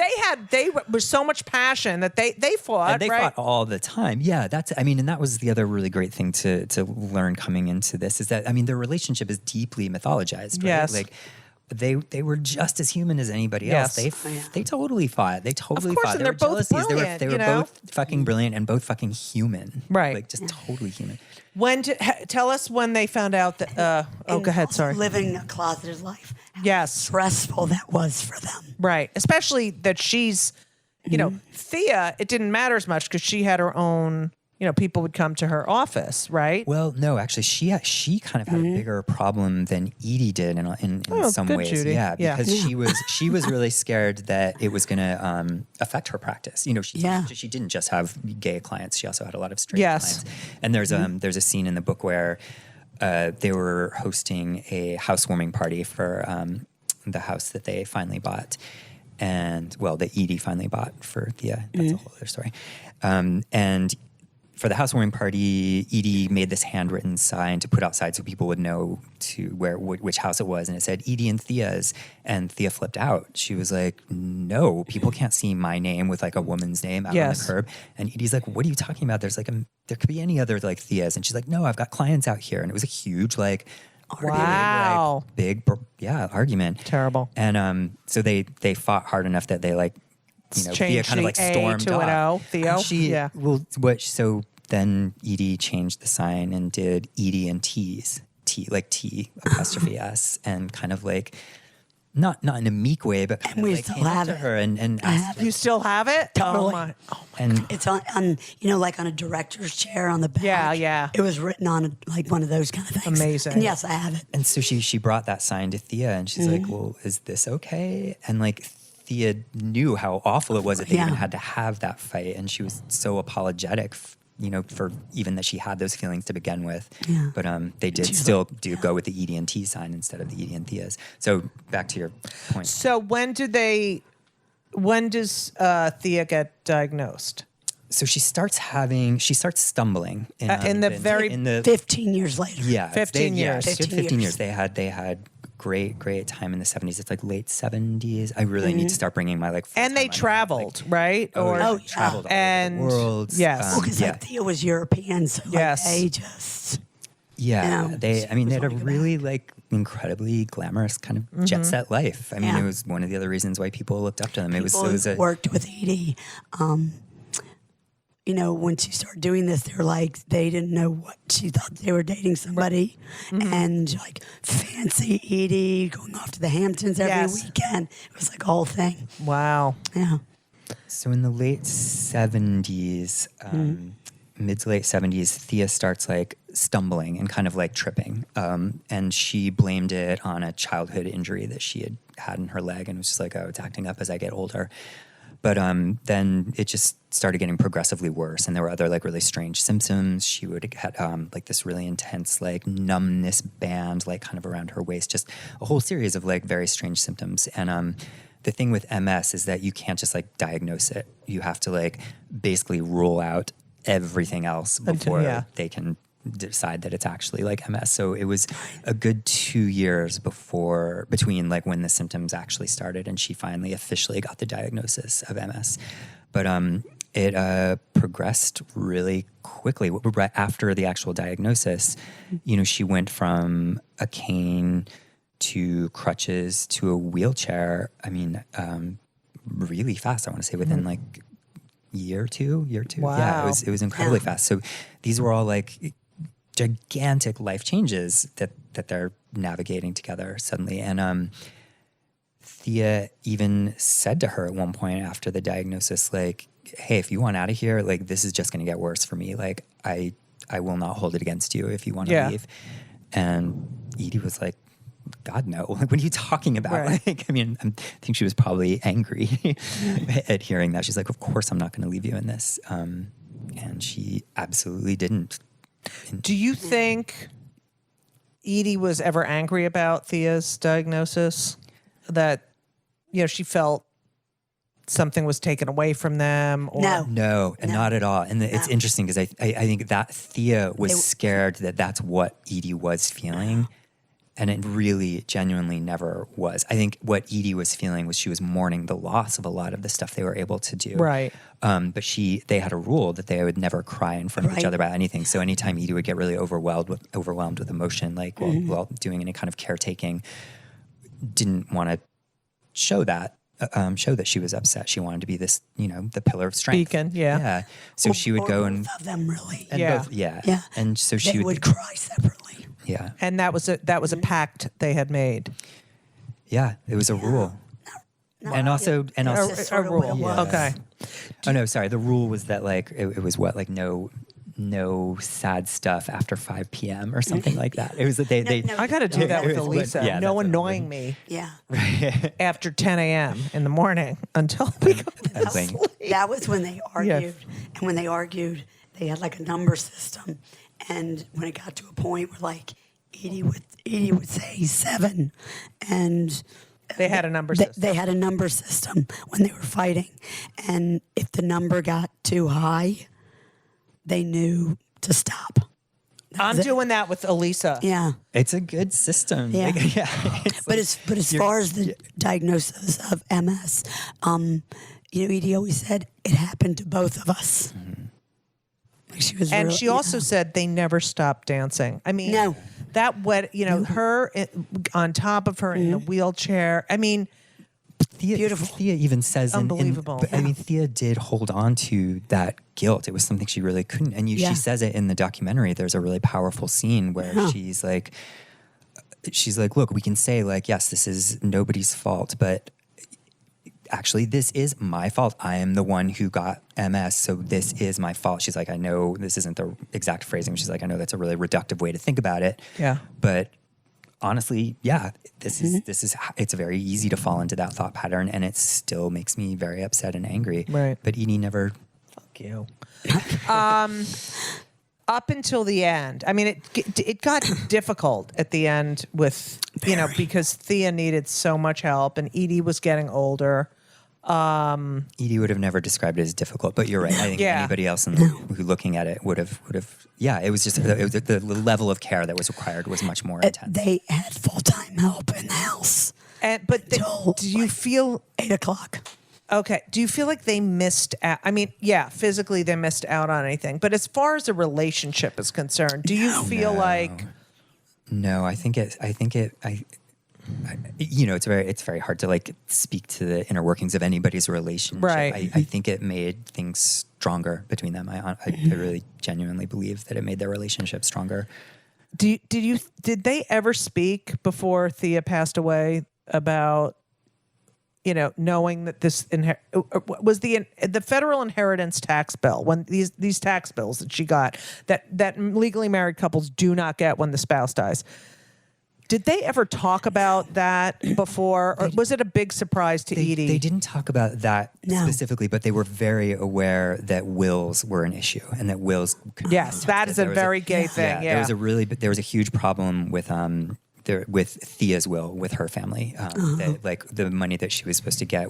[SPEAKER 2] they were so much passion that they fought,
[SPEAKER 3] and they
[SPEAKER 2] right?
[SPEAKER 3] fought all the time. Yeah, and that was the other really great thing to learn coming into this is that, their relationship is deeply mythologized, right?
[SPEAKER 2] Yes.
[SPEAKER 3] Like, they were just as human as anybody else.
[SPEAKER 2] Yes.
[SPEAKER 3] They totally fought. They totally
[SPEAKER 2] Of course,
[SPEAKER 3] fought.
[SPEAKER 2] and
[SPEAKER 3] There
[SPEAKER 2] they're
[SPEAKER 3] were
[SPEAKER 2] both
[SPEAKER 3] jealousies.
[SPEAKER 2] brilliant,
[SPEAKER 3] They were both fucking brilliant and both fucking human.
[SPEAKER 2] Right.
[SPEAKER 3] Like just totally human.
[SPEAKER 2] Tell us when they found out that. Go ahead. Sorry.
[SPEAKER 4] Living a closeted life. How
[SPEAKER 2] Yes.
[SPEAKER 4] stressful that was for them.
[SPEAKER 2] Right. Especially that she's, Thea, it didn't matter as much because she had her own, people would come to her office, right?
[SPEAKER 3] Well, no, actually, she kind of had a bigger problem than Edie did in some
[SPEAKER 2] good,
[SPEAKER 3] ways.
[SPEAKER 2] Judy.
[SPEAKER 3] Yeah,
[SPEAKER 2] Yeah.
[SPEAKER 3] because she was really scared that it was going to affect her practice. She didn't just have gay clients; she also had a lot of straight
[SPEAKER 2] Yes.
[SPEAKER 3] clients. And there's a scene in the book where they were hosting a housewarming party for the house that they finally bought. That Edie finally bought for Thea. That's a whole other story. And for the housewarming party, Edie made this handwritten sign to put outside so people would know which house it was. And it said, Edie and Thea's. And Thea flipped out. She was like, no, people can't see my name with like a woman's name out on the curb. And Edie's like, what are you talking about? There's there could be any other like Thea's. And she's like, no, I've got clients out here. And it was a huge
[SPEAKER 2] Wow.
[SPEAKER 3] big argument.
[SPEAKER 2] Terrible.
[SPEAKER 3] And so they fought hard enough that they Thea kind of like stormed
[SPEAKER 2] to
[SPEAKER 3] off.
[SPEAKER 2] an O. Theo. Yeah.
[SPEAKER 3] So then Edie changed the sign and did Edie and T's, T apostrophe S, and kind of like not in a meek way, but kind
[SPEAKER 4] we
[SPEAKER 3] of like
[SPEAKER 4] still
[SPEAKER 3] came up
[SPEAKER 4] have
[SPEAKER 3] to
[SPEAKER 4] it.
[SPEAKER 3] her and asked,
[SPEAKER 2] You still have it?
[SPEAKER 4] Totally.
[SPEAKER 2] Oh my.
[SPEAKER 3] and
[SPEAKER 4] It's on like on a director's chair on the back.
[SPEAKER 2] Yeah.
[SPEAKER 4] It was written on like one of those kind of things.
[SPEAKER 2] Amazing.
[SPEAKER 4] And yes, I have it.
[SPEAKER 3] and so she brought that sign to Thea, and she's like, well, is this okay? And like Thea knew how awful it was that they even had to have that fight, and she was so apologetic for even that she had those feelings to begin with.
[SPEAKER 4] Yeah.
[SPEAKER 3] But they did still go with the Edie and T sign instead of the Edie and Thea's. So back to your point.
[SPEAKER 2] So when does Thea get diagnosed?
[SPEAKER 3] So she starts stumbling
[SPEAKER 2] In the very-
[SPEAKER 4] 15 years later.
[SPEAKER 3] yeah
[SPEAKER 2] 15 years.
[SPEAKER 3] 15 years. They had great time in the 70s. It's like late 70s. I really need to start bringing my
[SPEAKER 2] And they traveled, right?
[SPEAKER 3] Traveled all
[SPEAKER 2] and
[SPEAKER 3] over the world.
[SPEAKER 2] yes.
[SPEAKER 4] Because Thea was European, so they just...
[SPEAKER 3] Yeah, they had a
[SPEAKER 4] wanting to go
[SPEAKER 3] really incredibly glamorous kind of jet set life. I mean,
[SPEAKER 4] Yeah.
[SPEAKER 3] it was one of the other reasons why people looked up to them.
[SPEAKER 4] People who worked with Edie, when she started doing this, they didn't know what she thought they were dating somebody, and like fancy Edie going off to the Hamptons every weekend. It was like a whole thing.
[SPEAKER 2] Wow.
[SPEAKER 4] Yeah.
[SPEAKER 3] So in the late 70s, mid to late 70s, Thea starts stumbling and kind of tripping. And she blamed it on a childhood injury that she had in her leg, and was just like, oh, it's acting up as I get older. But then it just started getting progressively worse, and there were other really strange symptoms. She would had this really intense numbness band kind of around her waist, just a whole series of very strange symptoms. And the thing with MS is that you can't just diagnose it. You have to basically rule out everything else before they can decide that it's actually MS. So it was a good 2 years between when the symptoms actually started and she finally officially got the diagnosis of MS. But it progressed really quickly. Right after the actual diagnosis, she went from a cane to crutches to a wheelchair. I mean, really fast. I want to say within year two.
[SPEAKER 2] Wow.
[SPEAKER 3] Yeah, it was incredibly fast. So these were all gigantic life changes that they're navigating together suddenly. And Thea even said to her at one point after the diagnosis, hey, if you want out of here, this is just going to get worse for me. I will not hold it against you if you want to leave. And Edie was like, God, no. What are you talking about?
[SPEAKER 2] Right.
[SPEAKER 3] I think she was probably angry at hearing that. She's like, of course I'm not going to leave you in this. And she absolutely didn't.
[SPEAKER 2] Do you think Edie was ever angry about Thea's diagnosis? That, she felt something was taken away from them? Or?
[SPEAKER 3] No, and not at all. And it's interesting because I think that Thea was scared that that's what Edie was feeling. And it really genuinely never was. I think what Edie was feeling was she was mourning the loss of a lot of the stuff they were able to do.
[SPEAKER 2] Right.
[SPEAKER 3] But they had a rule that they would never cry in front of each other about anything. So anytime Edie would get really overwhelmed with emotion, like while doing any kind of caretaking, didn't want to show that she was upset. She wanted to be this, the pillar of strength.
[SPEAKER 2] Beacon, yeah.
[SPEAKER 3] So she would go and
[SPEAKER 4] both of them really.
[SPEAKER 3] and
[SPEAKER 2] Yeah.
[SPEAKER 3] both, yeah.
[SPEAKER 4] Yeah.
[SPEAKER 3] And so
[SPEAKER 4] They
[SPEAKER 3] she
[SPEAKER 4] would cry separately.
[SPEAKER 3] Yeah.
[SPEAKER 2] And that was a pact they had made.
[SPEAKER 3] Yeah. It was a rule. And also,
[SPEAKER 4] It's just sort of what it was.
[SPEAKER 2] Okay.
[SPEAKER 3] oh no, sorry. The rule was that it was what, like no sad stuff after 5 p.m. or something like that. It was that they
[SPEAKER 2] I got to do that with Elisa.
[SPEAKER 3] Yeah,
[SPEAKER 2] no
[SPEAKER 3] that's what it
[SPEAKER 2] annoying me
[SPEAKER 4] Yeah.
[SPEAKER 2] after 10 a.m. in the morning until we go to sleep.
[SPEAKER 4] That was when they argued. And when they argued, they had like a number system. And when it got to a point where like Edie would say 7, and
[SPEAKER 2] They had a number system.
[SPEAKER 4] They had a number system when they were fighting, and if the number got too high, they knew to stop.
[SPEAKER 2] I'm doing that with Elisa.
[SPEAKER 4] Yeah.
[SPEAKER 3] It's a good system.
[SPEAKER 4] Yeah.
[SPEAKER 3] But
[SPEAKER 4] as far as the diagnosis of MS, Edie always said it happened to both of us. Like she was,
[SPEAKER 2] And she also said they never stopped dancing. I mean,
[SPEAKER 4] No.
[SPEAKER 2] that her on top of her in the wheelchair. I mean,
[SPEAKER 4] Beautiful.
[SPEAKER 3] Thea even says,
[SPEAKER 2] Unbelievable.
[SPEAKER 3] I mean, Thea did hold on to that guilt. It was something she really couldn't. And she says it in the documentary. There's a really powerful scene where she's like, look, we can say like, yes, this is nobody's fault, but actually this is my fault. I am the one who got MS, so this is my fault. She's like, I know this isn't the exact phrasing. She's like, I know that's a really reductive way to think about it.
[SPEAKER 2] Yeah.
[SPEAKER 3] But honestly, this is it's very easy to fall into that thought pattern, and it still makes me very upset and angry.
[SPEAKER 2] Right.
[SPEAKER 3] But Edie never.
[SPEAKER 2] Fuck you. Up until the end, I mean, it got difficult at the end with because Thea needed so much help, and Edie was getting older.
[SPEAKER 3] Edie would have never described it as difficult, but you're right. I think anybody else who looking at it would have. Yeah, it was just the level of care that was required was much more intense.
[SPEAKER 4] They had full-time help in the house.
[SPEAKER 2] Do you feel
[SPEAKER 4] 8:00?
[SPEAKER 2] okay? Do you feel like they missed out? I mean, physically they missed out on anything, but as far as the relationship is concerned, do you feel like?
[SPEAKER 3] No, I think it. It's very hard to like speak to the inner workings of anybody's relationship.
[SPEAKER 2] Right.
[SPEAKER 3] I think it made things stronger between them. I really genuinely believe that it made their relationship stronger.
[SPEAKER 2] Did they ever speak before Thea passed away about, knowing that this was the federal inheritance tax bill, when these tax bills that she got that legally married couples do not get when the spouse dies? Did they ever talk about that before, or was it a big surprise to Edie?
[SPEAKER 3] They didn't talk about that specifically, but they were very aware that wills were an issue and that wills could be
[SPEAKER 2] Yes, that is a very gay thing. Yeah,
[SPEAKER 3] there was a huge problem with Thea's will with her family. That, like, the money that she was supposed to get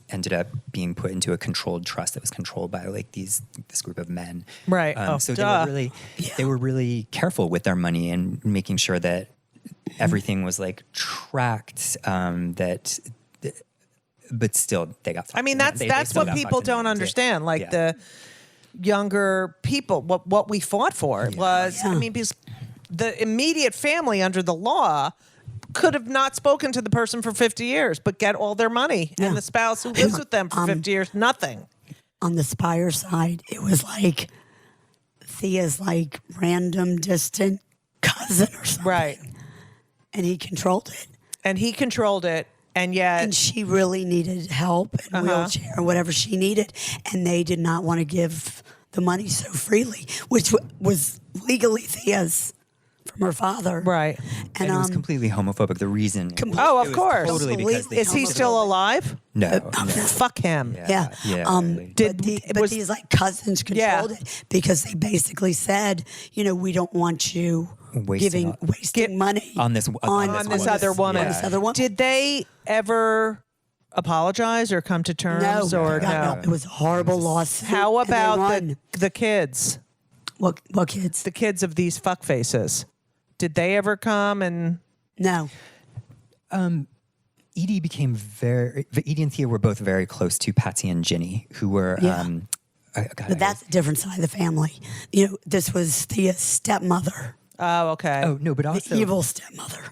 [SPEAKER 3] ended up being put into a controlled trust that was controlled by like this group of men.
[SPEAKER 2] Right.
[SPEAKER 3] So they were really careful with their money and making sure that everything was like tracked. But still, they got.
[SPEAKER 2] I mean, that's what people don't understand. Like the younger people, what we fought for was. I mean, because the immediate family under the law could have not spoken to the person for 50 years, but get all their money, and the spouse who lives with them for 50 years, nothing.
[SPEAKER 4] On the Spire side, it was like Thea's like random distant cousin or something,
[SPEAKER 2] right?
[SPEAKER 4] And he controlled it. And yet... And she really needed help and wheelchair or whatever she needed. And they did not want to give the money so freely, which was legally Thea's from her father.
[SPEAKER 2] Right.
[SPEAKER 3] And it was completely homophobic. The reason...
[SPEAKER 2] of course.
[SPEAKER 3] Totally because
[SPEAKER 2] is he still alive?
[SPEAKER 3] No.
[SPEAKER 2] Fuck him.
[SPEAKER 4] Yeah.
[SPEAKER 2] But
[SPEAKER 4] these like cousins controlled it because they basically said, we don't want you... wasting money
[SPEAKER 3] on this other woman.
[SPEAKER 2] Did they ever apologize or come to terms or
[SPEAKER 4] God,
[SPEAKER 2] no?
[SPEAKER 4] It was a horrible lawsuit.
[SPEAKER 2] How
[SPEAKER 4] and they
[SPEAKER 2] about
[SPEAKER 4] won.
[SPEAKER 2] the kids?
[SPEAKER 4] What kids?
[SPEAKER 2] The kids of these fuck faces. Did they ever come and
[SPEAKER 4] No.
[SPEAKER 3] Edie Edie and Thea were both very close to Patsy and Ginny, who were,
[SPEAKER 4] Yeah. But that's a different side of the family. This was Thea's stepmother,
[SPEAKER 2] Oh, okay.
[SPEAKER 3] oh no, but
[SPEAKER 4] the
[SPEAKER 3] also,
[SPEAKER 4] evil stepmother.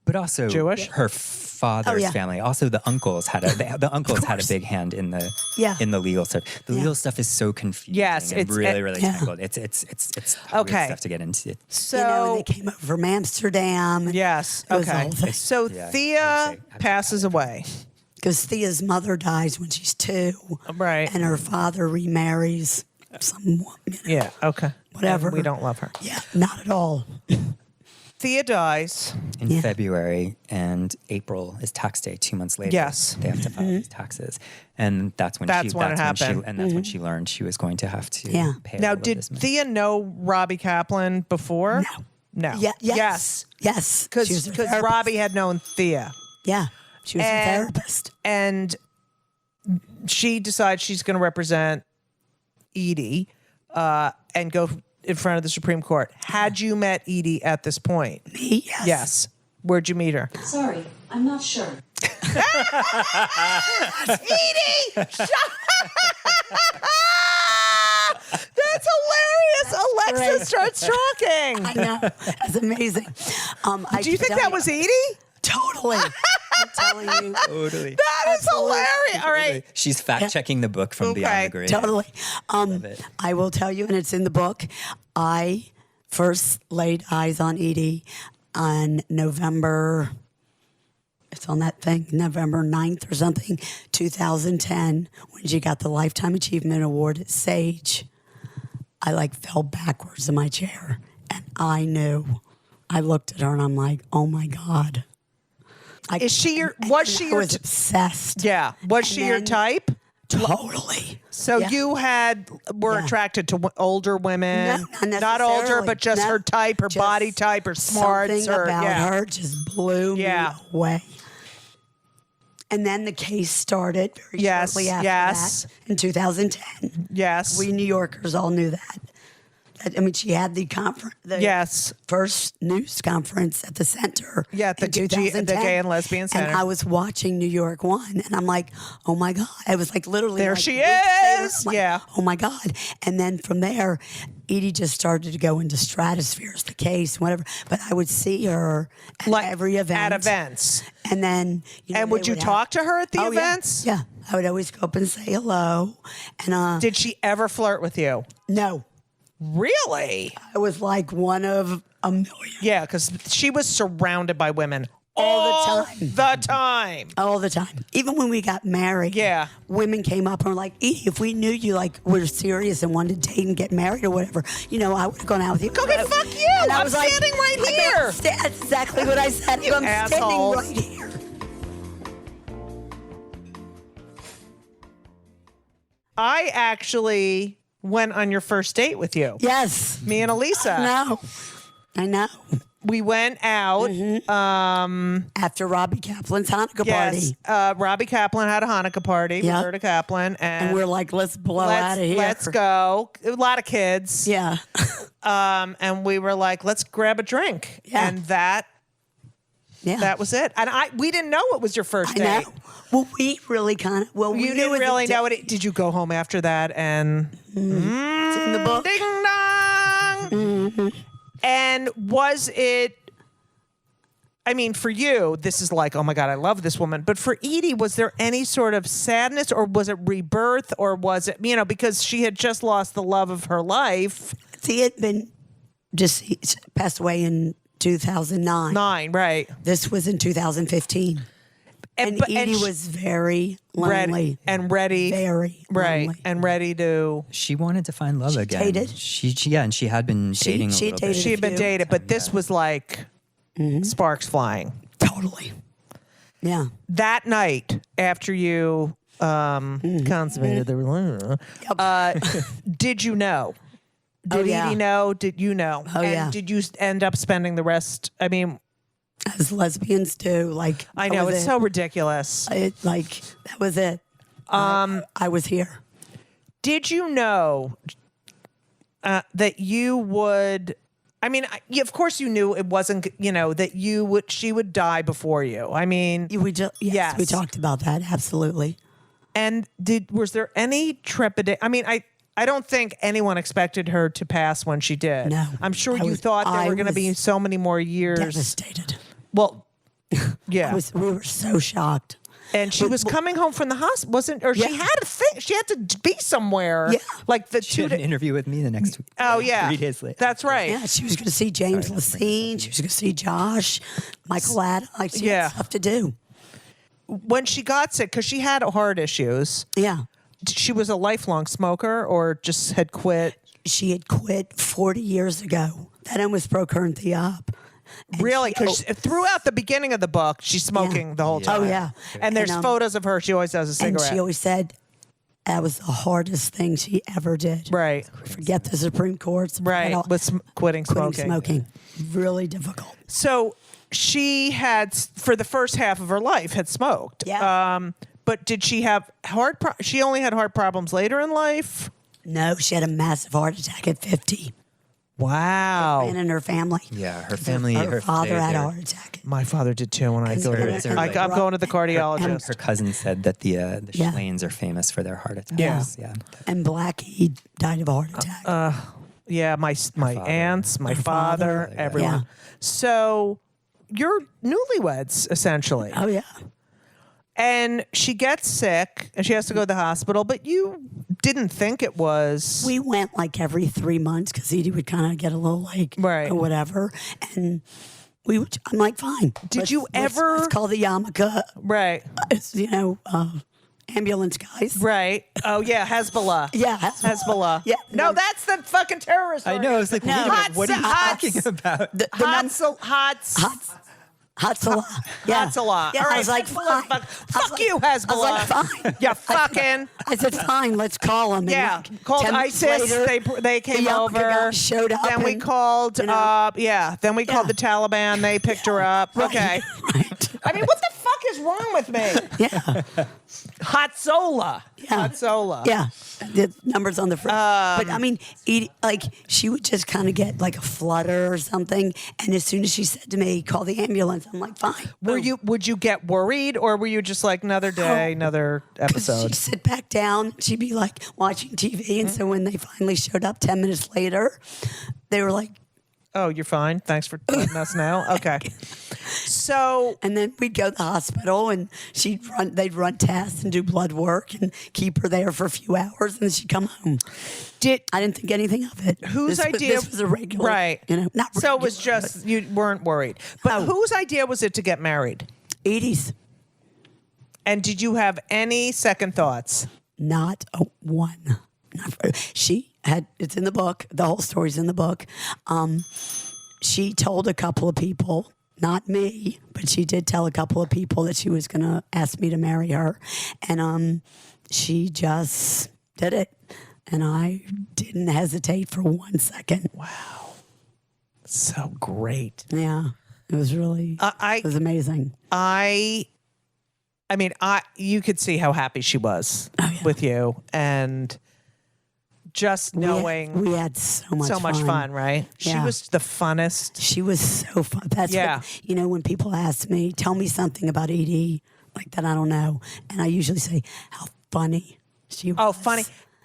[SPEAKER 3] but also
[SPEAKER 2] Jewish?
[SPEAKER 3] her father's
[SPEAKER 4] Oh, yeah.
[SPEAKER 3] family. Also, the uncles had a big hand in the
[SPEAKER 4] Yeah.
[SPEAKER 3] in the legal stuff. The
[SPEAKER 4] Yeah.
[SPEAKER 3] legal stuff is so confusing.
[SPEAKER 2] Yes,
[SPEAKER 3] and
[SPEAKER 2] it's-
[SPEAKER 3] really
[SPEAKER 4] Yeah.
[SPEAKER 3] tangled. It's
[SPEAKER 2] Okay.
[SPEAKER 3] weird stuff to get into.
[SPEAKER 2] So
[SPEAKER 4] And they came over from Amsterdam.
[SPEAKER 2] yes,
[SPEAKER 4] It was the
[SPEAKER 2] okay.
[SPEAKER 4] whole thing.
[SPEAKER 2] So
[SPEAKER 3] Yeah,
[SPEAKER 2] Thea
[SPEAKER 3] I'd say
[SPEAKER 2] passes away.
[SPEAKER 4] Because Thea's mother dies when she's 2.
[SPEAKER 2] Right.
[SPEAKER 4] And her father remarries someone.
[SPEAKER 2] Yeah, okay.
[SPEAKER 4] Whatever.
[SPEAKER 2] And we don't love her.
[SPEAKER 4] Yeah, not at all.
[SPEAKER 2] Thea dies.
[SPEAKER 3] in
[SPEAKER 4] Yeah.
[SPEAKER 3] February, and April is tax day. 2 months later,
[SPEAKER 2] Yes.
[SPEAKER 3] they have to file these taxes, and that's when
[SPEAKER 2] That's when it happened.
[SPEAKER 3] when she learned she was going to have to
[SPEAKER 4] Yeah.
[SPEAKER 3] pay.
[SPEAKER 2] Now,
[SPEAKER 3] all of
[SPEAKER 2] did
[SPEAKER 3] this money.
[SPEAKER 2] Thea know Robbie Kaplan before?
[SPEAKER 4] No.
[SPEAKER 2] No.
[SPEAKER 4] Yeah,
[SPEAKER 2] Yes.
[SPEAKER 4] Yes. She was
[SPEAKER 2] Because
[SPEAKER 4] a therapist.
[SPEAKER 2] Robbie had known Thea.
[SPEAKER 4] Yeah. She was a
[SPEAKER 2] And-
[SPEAKER 4] therapist.
[SPEAKER 2] And she decides she's going to represent Edie and go in front of the Supreme Court. Had you met Edie at this point?
[SPEAKER 4] Me? Yes.
[SPEAKER 2] Yes. Where'd you meet her?
[SPEAKER 5] Sorry, I'm not sure.
[SPEAKER 2] Edie! That's hilarious. Alexa
[SPEAKER 4] great.
[SPEAKER 2] starts talking.
[SPEAKER 4] I know. That's amazing.
[SPEAKER 2] Do you think that was Edie?
[SPEAKER 4] Totally. I'm telling you.
[SPEAKER 3] Totally.
[SPEAKER 2] That is hilarious. All right.
[SPEAKER 3] She's fact checking the book from
[SPEAKER 2] Okay.
[SPEAKER 3] Beyond the Grave.
[SPEAKER 4] Totally.
[SPEAKER 3] it.
[SPEAKER 4] I will tell you, and it's in the book. I first laid eyes on Edie on November. It's on that thing, November 9th or something, 2010, when she got the Lifetime Achievement Award at Sage. I fell backwards in my chair, and I knew. I looked at her and I'm like, oh my God.
[SPEAKER 2] Was she
[SPEAKER 4] I
[SPEAKER 2] your
[SPEAKER 4] was obsessed.
[SPEAKER 2] Yeah. Was she your
[SPEAKER 4] then-
[SPEAKER 2] type?
[SPEAKER 4] Totally.
[SPEAKER 2] So
[SPEAKER 4] Yeah.
[SPEAKER 2] you were
[SPEAKER 4] Yeah.
[SPEAKER 2] attracted to older women,
[SPEAKER 4] No,
[SPEAKER 2] not older,
[SPEAKER 4] necessarily.
[SPEAKER 2] but just
[SPEAKER 4] No,
[SPEAKER 2] her type, her
[SPEAKER 4] just
[SPEAKER 2] body type, her smarts,
[SPEAKER 4] something about
[SPEAKER 2] yeah.
[SPEAKER 4] her just blew
[SPEAKER 2] Yeah.
[SPEAKER 4] me away. And then the case started very
[SPEAKER 2] Yes,
[SPEAKER 4] shortly after
[SPEAKER 2] yes.
[SPEAKER 4] that in 2010.
[SPEAKER 2] Yes.
[SPEAKER 4] We New Yorkers all knew that. I mean, she had the conference, the
[SPEAKER 2] Yes.
[SPEAKER 4] first news conference at the center.
[SPEAKER 2] Yeah, the
[SPEAKER 4] in
[SPEAKER 2] G- the
[SPEAKER 4] 2010.
[SPEAKER 2] Gay and Lesbian Center.
[SPEAKER 4] And I was watching New York One, and I'm like, oh my God. I was literally
[SPEAKER 2] There
[SPEAKER 4] like,
[SPEAKER 2] she
[SPEAKER 4] weeks later,
[SPEAKER 2] is.
[SPEAKER 4] I'm like,
[SPEAKER 2] Yeah.
[SPEAKER 4] oh my God. And then from there, Edie just started to go into stratospheres, the case, whatever. But I would see her at every event.
[SPEAKER 2] At events.
[SPEAKER 4] And then,
[SPEAKER 2] And would you talk to her at the
[SPEAKER 4] yeah.
[SPEAKER 2] events?
[SPEAKER 4] Yeah. I would always go up and say hello. And
[SPEAKER 2] Did she ever flirt with you?
[SPEAKER 4] no,
[SPEAKER 2] Really?
[SPEAKER 4] I was like one of a million.
[SPEAKER 2] Yeah, because she was surrounded by women
[SPEAKER 4] All the time.
[SPEAKER 2] The time.
[SPEAKER 4] All the time. Even when we got married,
[SPEAKER 2] Yeah.
[SPEAKER 4] women came up and were like, Edie, if we knew you were serious and wanted to date and get married or whatever, I would have gone out with you.
[SPEAKER 2] Okay, fuck you.
[SPEAKER 4] And I
[SPEAKER 2] I'm
[SPEAKER 4] was like,
[SPEAKER 2] standing right
[SPEAKER 4] I go,
[SPEAKER 2] here.
[SPEAKER 4] That's exactly what I said.
[SPEAKER 2] You
[SPEAKER 4] I'm
[SPEAKER 2] assholes.
[SPEAKER 4] standing right here.
[SPEAKER 2] I actually went on your first date with you.
[SPEAKER 4] Yes.
[SPEAKER 2] Me and Elisa.
[SPEAKER 4] No. I know.
[SPEAKER 2] We went out.
[SPEAKER 4] After Robbie Kaplan's Hanukkah
[SPEAKER 2] Yes.
[SPEAKER 4] party.
[SPEAKER 2] Robbie Kaplan had a Hanukkah party.
[SPEAKER 4] Yeah.
[SPEAKER 2] Roberta Kaplan. And,
[SPEAKER 4] And we're like, let's blow out of here.
[SPEAKER 2] Let's go. A lot of kids.
[SPEAKER 4] Yeah.
[SPEAKER 2] And we were like, let's grab a drink.
[SPEAKER 4] Yeah.
[SPEAKER 2] And that
[SPEAKER 4] Yeah.
[SPEAKER 2] was it. And we didn't know it was your first
[SPEAKER 4] I
[SPEAKER 2] date.
[SPEAKER 4] know. Well, we really kind of. Well, we
[SPEAKER 2] You
[SPEAKER 4] knew
[SPEAKER 2] didn't
[SPEAKER 4] was a
[SPEAKER 2] really
[SPEAKER 4] date.
[SPEAKER 2] know it. Did you go home after that and
[SPEAKER 4] It's in the book.
[SPEAKER 2] ding dong?
[SPEAKER 4] Mm-hmm.
[SPEAKER 2] And was it? I mean, for you, this is like, oh my God, I love this woman. But for Edie, was there any sort of sadness, or was it rebirth, or was it, because she had just lost the love of her life?
[SPEAKER 4] He had been he passed away in 2009.
[SPEAKER 2] Right?
[SPEAKER 4] This was in 2015. And Edie was very lonely.
[SPEAKER 2] ready,
[SPEAKER 4] Very
[SPEAKER 2] right,
[SPEAKER 4] lonely.
[SPEAKER 2] and ready to.
[SPEAKER 3] She wanted to find love again.
[SPEAKER 4] dated.
[SPEAKER 3] And she had been dating a
[SPEAKER 4] she
[SPEAKER 3] little
[SPEAKER 4] dated
[SPEAKER 3] bit.
[SPEAKER 2] She had been
[SPEAKER 4] few.
[SPEAKER 2] dated, but this was like sparks flying.
[SPEAKER 4] Totally. Yeah.
[SPEAKER 2] That night after you consummated the relationship, did you know? Did
[SPEAKER 4] yeah.
[SPEAKER 2] Edie know? Did you know?
[SPEAKER 4] Oh,
[SPEAKER 2] and
[SPEAKER 4] yeah.
[SPEAKER 2] did you end up spending the rest? I mean,
[SPEAKER 4] as lesbians do. Like
[SPEAKER 2] I
[SPEAKER 4] that
[SPEAKER 2] know,
[SPEAKER 4] was
[SPEAKER 2] it's
[SPEAKER 4] it.
[SPEAKER 2] so ridiculous.
[SPEAKER 4] That was it. I was here.
[SPEAKER 2] Did you know that you would? I mean, of course you knew it wasn't. That she would die before you. I mean,
[SPEAKER 4] Yes, we talked about that. Absolutely.
[SPEAKER 2] And was there any trepidation? I mean, I don't think anyone expected her to pass when she did.
[SPEAKER 4] No.
[SPEAKER 2] I'm sure you thought there were going to be so many more years.
[SPEAKER 4] Devastated.
[SPEAKER 2] Well, yeah.
[SPEAKER 4] We were so shocked.
[SPEAKER 2] And she was coming home from the hospital, wasn't? Or she had a thing. She had to be somewhere.
[SPEAKER 4] Yeah.
[SPEAKER 2] Like
[SPEAKER 3] She had an interview with me the next week.
[SPEAKER 2] Oh yeah.
[SPEAKER 3] 3 days later.
[SPEAKER 2] That's right.
[SPEAKER 4] Yeah, she was going to see James Lacine. She was going to see Josh, Michael Adams. Like, she had stuff to do.
[SPEAKER 2] When she got sick, because she had heart issues.
[SPEAKER 4] Yeah.
[SPEAKER 2] She was a lifelong smoker, or just had quit.
[SPEAKER 4] She had quit 40 years ago. That almost broke her and Thea up. And
[SPEAKER 2] Really? Because throughout the beginning of the book, she's smoking the whole time.
[SPEAKER 4] Oh, yeah.
[SPEAKER 2] And there's photos of her. She always has a cigarette.
[SPEAKER 4] And she always said that was the hardest thing she ever did.
[SPEAKER 2] Right.
[SPEAKER 4] Forget the Supreme Court.
[SPEAKER 2] Right. With quitting smoking.
[SPEAKER 4] Really difficult.
[SPEAKER 2] So she had, for the first half of her life, had smoked.
[SPEAKER 4] Yeah.
[SPEAKER 2] But did she have she only had heart problems later in life?
[SPEAKER 4] No, she had a massive heart attack at 50.
[SPEAKER 2] Wow.
[SPEAKER 4] And in her family.
[SPEAKER 3] Yeah, her family.
[SPEAKER 4] Her father had a heart attack.
[SPEAKER 2] My father did too when I go to I'm going to the cardiologist.
[SPEAKER 3] Her cousin said that the Schlains are famous for their heart attacks.
[SPEAKER 2] Yeah.
[SPEAKER 4] And Blackie died of a heart attack.
[SPEAKER 2] Yeah, my aunts, my father, everyone.
[SPEAKER 4] Yeah.
[SPEAKER 2] So you're newlyweds, essentially.
[SPEAKER 4] Oh, yeah.
[SPEAKER 2] And she gets sick and she has to go to the hospital, but you didn't think it was.
[SPEAKER 4] We went like every 3 months because Edie would kind of get a little
[SPEAKER 2] Right.
[SPEAKER 4] or whatever. And I'm like, fine.
[SPEAKER 2] Did you ever?
[SPEAKER 4] Let's call the yarmulke.
[SPEAKER 2] Right.
[SPEAKER 4] It's, ambulance guys.
[SPEAKER 2] Right. Oh, yeah. Hezbollah.
[SPEAKER 4] Yeah.
[SPEAKER 2] Hezbollah.
[SPEAKER 4] Yeah.
[SPEAKER 2] No, that's the fucking terrorist.
[SPEAKER 3] I know. I was like,
[SPEAKER 4] No.
[SPEAKER 3] what are you talking about?
[SPEAKER 4] Hezbollah. Yeah.
[SPEAKER 2] Hezbollah.
[SPEAKER 4] Yeah,
[SPEAKER 2] All right,
[SPEAKER 4] I was like,
[SPEAKER 2] Hezbollah,
[SPEAKER 4] fine.
[SPEAKER 2] fuck you, Hezbollah.
[SPEAKER 4] I was like, fine.
[SPEAKER 2] Yeah, fucking.
[SPEAKER 4] I said, fine, let's call them.
[SPEAKER 2] Yeah, called
[SPEAKER 4] 10 minutes
[SPEAKER 2] ISIS.
[SPEAKER 4] later,
[SPEAKER 2] They came
[SPEAKER 4] the yarmulke
[SPEAKER 2] over.
[SPEAKER 4] guy showed up.
[SPEAKER 2] Then we
[SPEAKER 4] and,
[SPEAKER 2] called. Then we called
[SPEAKER 4] Yeah.
[SPEAKER 2] the Taliban. They picked her up.
[SPEAKER 4] Right,
[SPEAKER 2] Okay.
[SPEAKER 4] Right.
[SPEAKER 2] I mean, what the fuck is wrong with me?
[SPEAKER 4] Yeah.
[SPEAKER 2] Hotzola.
[SPEAKER 4] Yeah.
[SPEAKER 2] Hotzola.
[SPEAKER 4] Yeah, the numbers on the front. But I mean, Edie, like she would just kind of get like a flutter or something, and as soon as she said to me, "Call the ambulance," I'm like, "Fine."
[SPEAKER 2] Would you get worried, or were you just like another day, another episode?
[SPEAKER 4] She'd sit back down. She'd be like watching TV, and so when they finally showed up 10 minutes later, they were like,
[SPEAKER 2] Oh, you're fine. Thanks for letting us know. Okay. So,
[SPEAKER 4] and then we'd go to the hospital, and they'd run tests and do blood work and keep her there for a few hours, and then she'd come home. I didn't think anything of it.
[SPEAKER 2] Whose idea?
[SPEAKER 4] This was a regular,
[SPEAKER 2] right?
[SPEAKER 4] Not
[SPEAKER 2] so
[SPEAKER 4] regular,
[SPEAKER 2] it was just you weren't worried. But whose idea was it to get married?
[SPEAKER 4] Edie's.
[SPEAKER 2] And did you have any second thoughts?
[SPEAKER 4] Not a one. She had, it's in the book. The whole story's in the book. She told a couple of people, not me, but she did tell a couple of people that she was going to ask me to marry her. And she just did it. And I didn't hesitate for 1 second.
[SPEAKER 2] Wow. So great.
[SPEAKER 4] Yeah. It was really, it was amazing.
[SPEAKER 2] I mean, you could see how happy she was with you, and just knowing
[SPEAKER 4] we had so much
[SPEAKER 2] fun, right?
[SPEAKER 4] Yeah.
[SPEAKER 2] She was the funnest.
[SPEAKER 4] She was so fun. That's what, when people ask me, tell me something about Edie like that, I don't know, and I usually say how funny she was.
[SPEAKER 2] Oh, funny,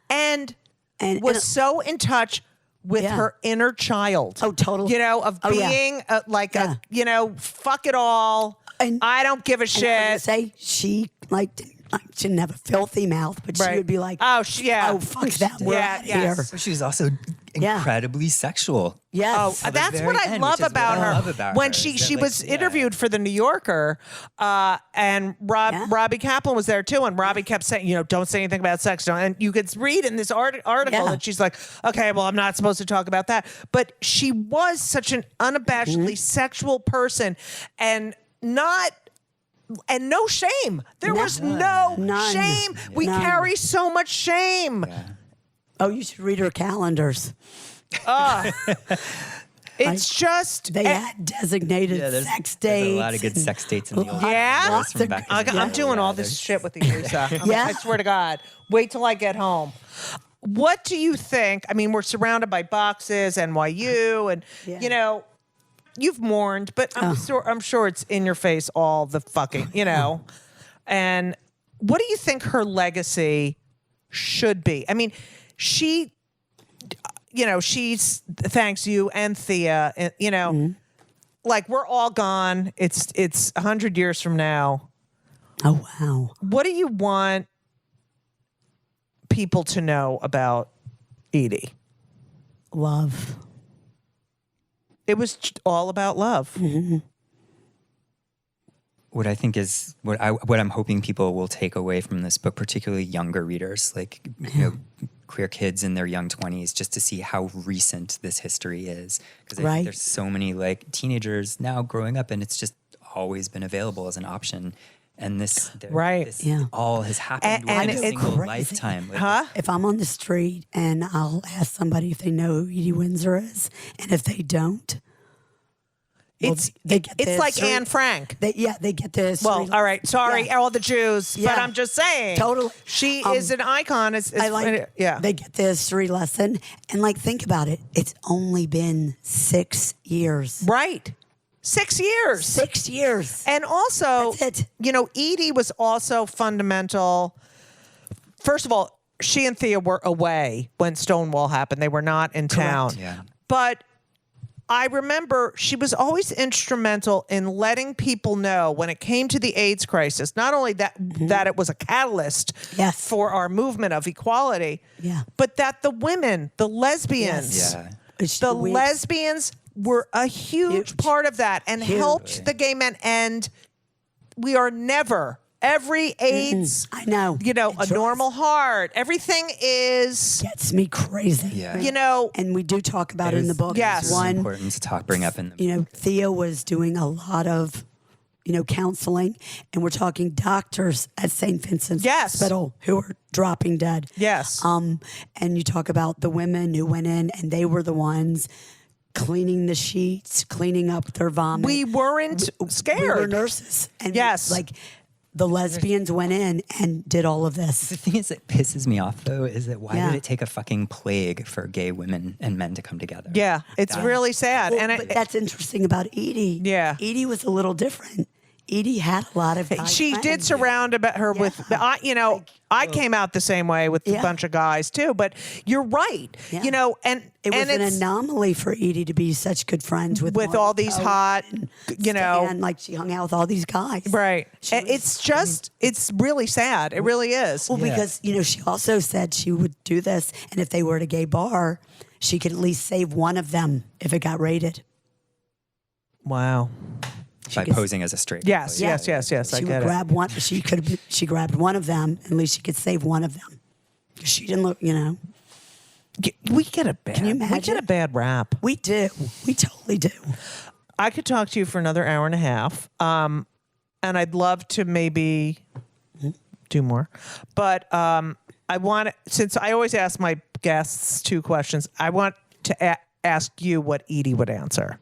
[SPEAKER 2] and was so in touch with her inner child.
[SPEAKER 4] Oh, totally.
[SPEAKER 2] Of being fuck it all. And I don't give a shit.
[SPEAKER 4] I would say she she didn't have a filthy mouth, but she would be like,
[SPEAKER 2] oh,
[SPEAKER 4] fuck that, we're out here.
[SPEAKER 3] So she was also incredibly sexual.
[SPEAKER 4] Yes.
[SPEAKER 2] Oh, that's what I love about her. When she was interviewed for the New Yorker, and Robbie Kaplan was there too, and Robbie kept saying, don't say anything about sex. And you could read in this article that she's like, okay, well, I'm not supposed to talk about that. But she was such an unabashedly sexual person, and no shame. There was no shame. We carry so much shame.
[SPEAKER 4] Yeah. Oh, you should read her calendars.
[SPEAKER 2] It's just
[SPEAKER 4] they had designated sex dates.
[SPEAKER 3] There's a lot of good sex dates in the old
[SPEAKER 2] Yeah?
[SPEAKER 3] wars from back in the day.
[SPEAKER 2] I'm doing all this shit with you, Lisa. I swear to God. Wait till I get home. What do you think? I mean, we're surrounded by boxes, NYU, and you know, you've mourned, but I'm sure it's in your face all the fucking, you know. And what do you think her legacy should be? I mean, she, you know, she's thanks you and Thea, you know, like we're all gone. It's 100 years from now.
[SPEAKER 4] Oh, wow.
[SPEAKER 2] What do you want people to know about Edie?
[SPEAKER 4] Love.
[SPEAKER 2] It was all about love.
[SPEAKER 3] What I think is what I'm hoping people will take away from this book, particularly younger readers, like you know, queer kids in their young 20s, just to see how recent this history is. Because I think there's so many like teenagers now growing up, and it's just always been available as an option. And this all has happened
[SPEAKER 2] And
[SPEAKER 3] within a
[SPEAKER 2] it's
[SPEAKER 3] single
[SPEAKER 4] crazy.
[SPEAKER 3] lifetime. Like,
[SPEAKER 4] If I'm on the street and I'll ask somebody if they know who Edie Windsor is, and if they don't,
[SPEAKER 2] It's
[SPEAKER 4] they get
[SPEAKER 2] it's
[SPEAKER 4] the
[SPEAKER 2] like
[SPEAKER 4] history-
[SPEAKER 2] Anne Frank.
[SPEAKER 4] They get this.
[SPEAKER 2] Well, all right. Sorry, all the Jews, but
[SPEAKER 4] Yeah.
[SPEAKER 2] I'm just saying.
[SPEAKER 4] Totally.
[SPEAKER 2] She is an icon.
[SPEAKER 4] I like. They get the history lesson, and like think about it. It's only been 6 years.
[SPEAKER 2] Right. 6 years.
[SPEAKER 4] 6 years.
[SPEAKER 2] And also,
[SPEAKER 4] That's it.
[SPEAKER 2] you know, Edie was also fundamental. First of all, she and Thea were away when Stonewall happened. They were not in town.
[SPEAKER 3] Yeah.
[SPEAKER 2] But I remember she was always instrumental in letting people know when it came to the AIDS crisis, not only that it was a catalyst for our movement of equality, but that the women, the lesbians, the lesbians were a huge part of that and helped the gay men. And we are never, every AIDS,
[SPEAKER 4] I know,
[SPEAKER 2] you know, a normal heart, everything is
[SPEAKER 4] gets me crazy.
[SPEAKER 3] Yeah.
[SPEAKER 2] You know,
[SPEAKER 4] and we do talk about it in the book.
[SPEAKER 2] Yes.
[SPEAKER 3] It's important to bring up in the
[SPEAKER 4] You know, Thea was doing a lot of, you know, counseling, and we're talking doctors at St. Vincent's Hospital who were dropping dead.
[SPEAKER 2] Yes.
[SPEAKER 4] And you talk about the women who went in, and they were the ones cleaning the sheets, cleaning up their vomit.
[SPEAKER 2] We weren't scared.
[SPEAKER 4] We were nurses. And like the lesbians went in and did all of this.
[SPEAKER 3] The thing is that pisses me off, though, is that why did it take a fucking plague for gay women and men to come together?
[SPEAKER 2] Yeah, it's really sad.
[SPEAKER 4] Well, but that's interesting about Edie.
[SPEAKER 2] Yeah.
[SPEAKER 4] Edie was a little different. Edie had a lot of guys.
[SPEAKER 2] She did surround her with, you know, I came out the same way with a bunch of guys too, but you're right. You know, and
[SPEAKER 4] it was an anomaly for Edie to be such good friends with
[SPEAKER 2] all these hot, you know,
[SPEAKER 4] and like she hung out with all these guys.
[SPEAKER 2] Right. It's really sad. It really is.
[SPEAKER 4] Well, because, you know, she also said she would do this, and if they were at a gay bar, she could at least save one of them if it got raided.
[SPEAKER 2] Wow.
[SPEAKER 3] By posing as a straight.
[SPEAKER 2] Yes. I
[SPEAKER 4] She
[SPEAKER 2] get
[SPEAKER 4] would
[SPEAKER 2] it.
[SPEAKER 4] grab one. She grabbed one of them. At least she could save one of them. She didn't look, you know.
[SPEAKER 2] We get a bad.
[SPEAKER 4] Can you imagine?
[SPEAKER 2] We get a bad rap.
[SPEAKER 4] We do. We totally do.
[SPEAKER 2] I could talk to you for another hour and a half, and I'd love to maybe do more. But I want, since I always ask my guests 2 questions, I want to ask you what Edie would answer.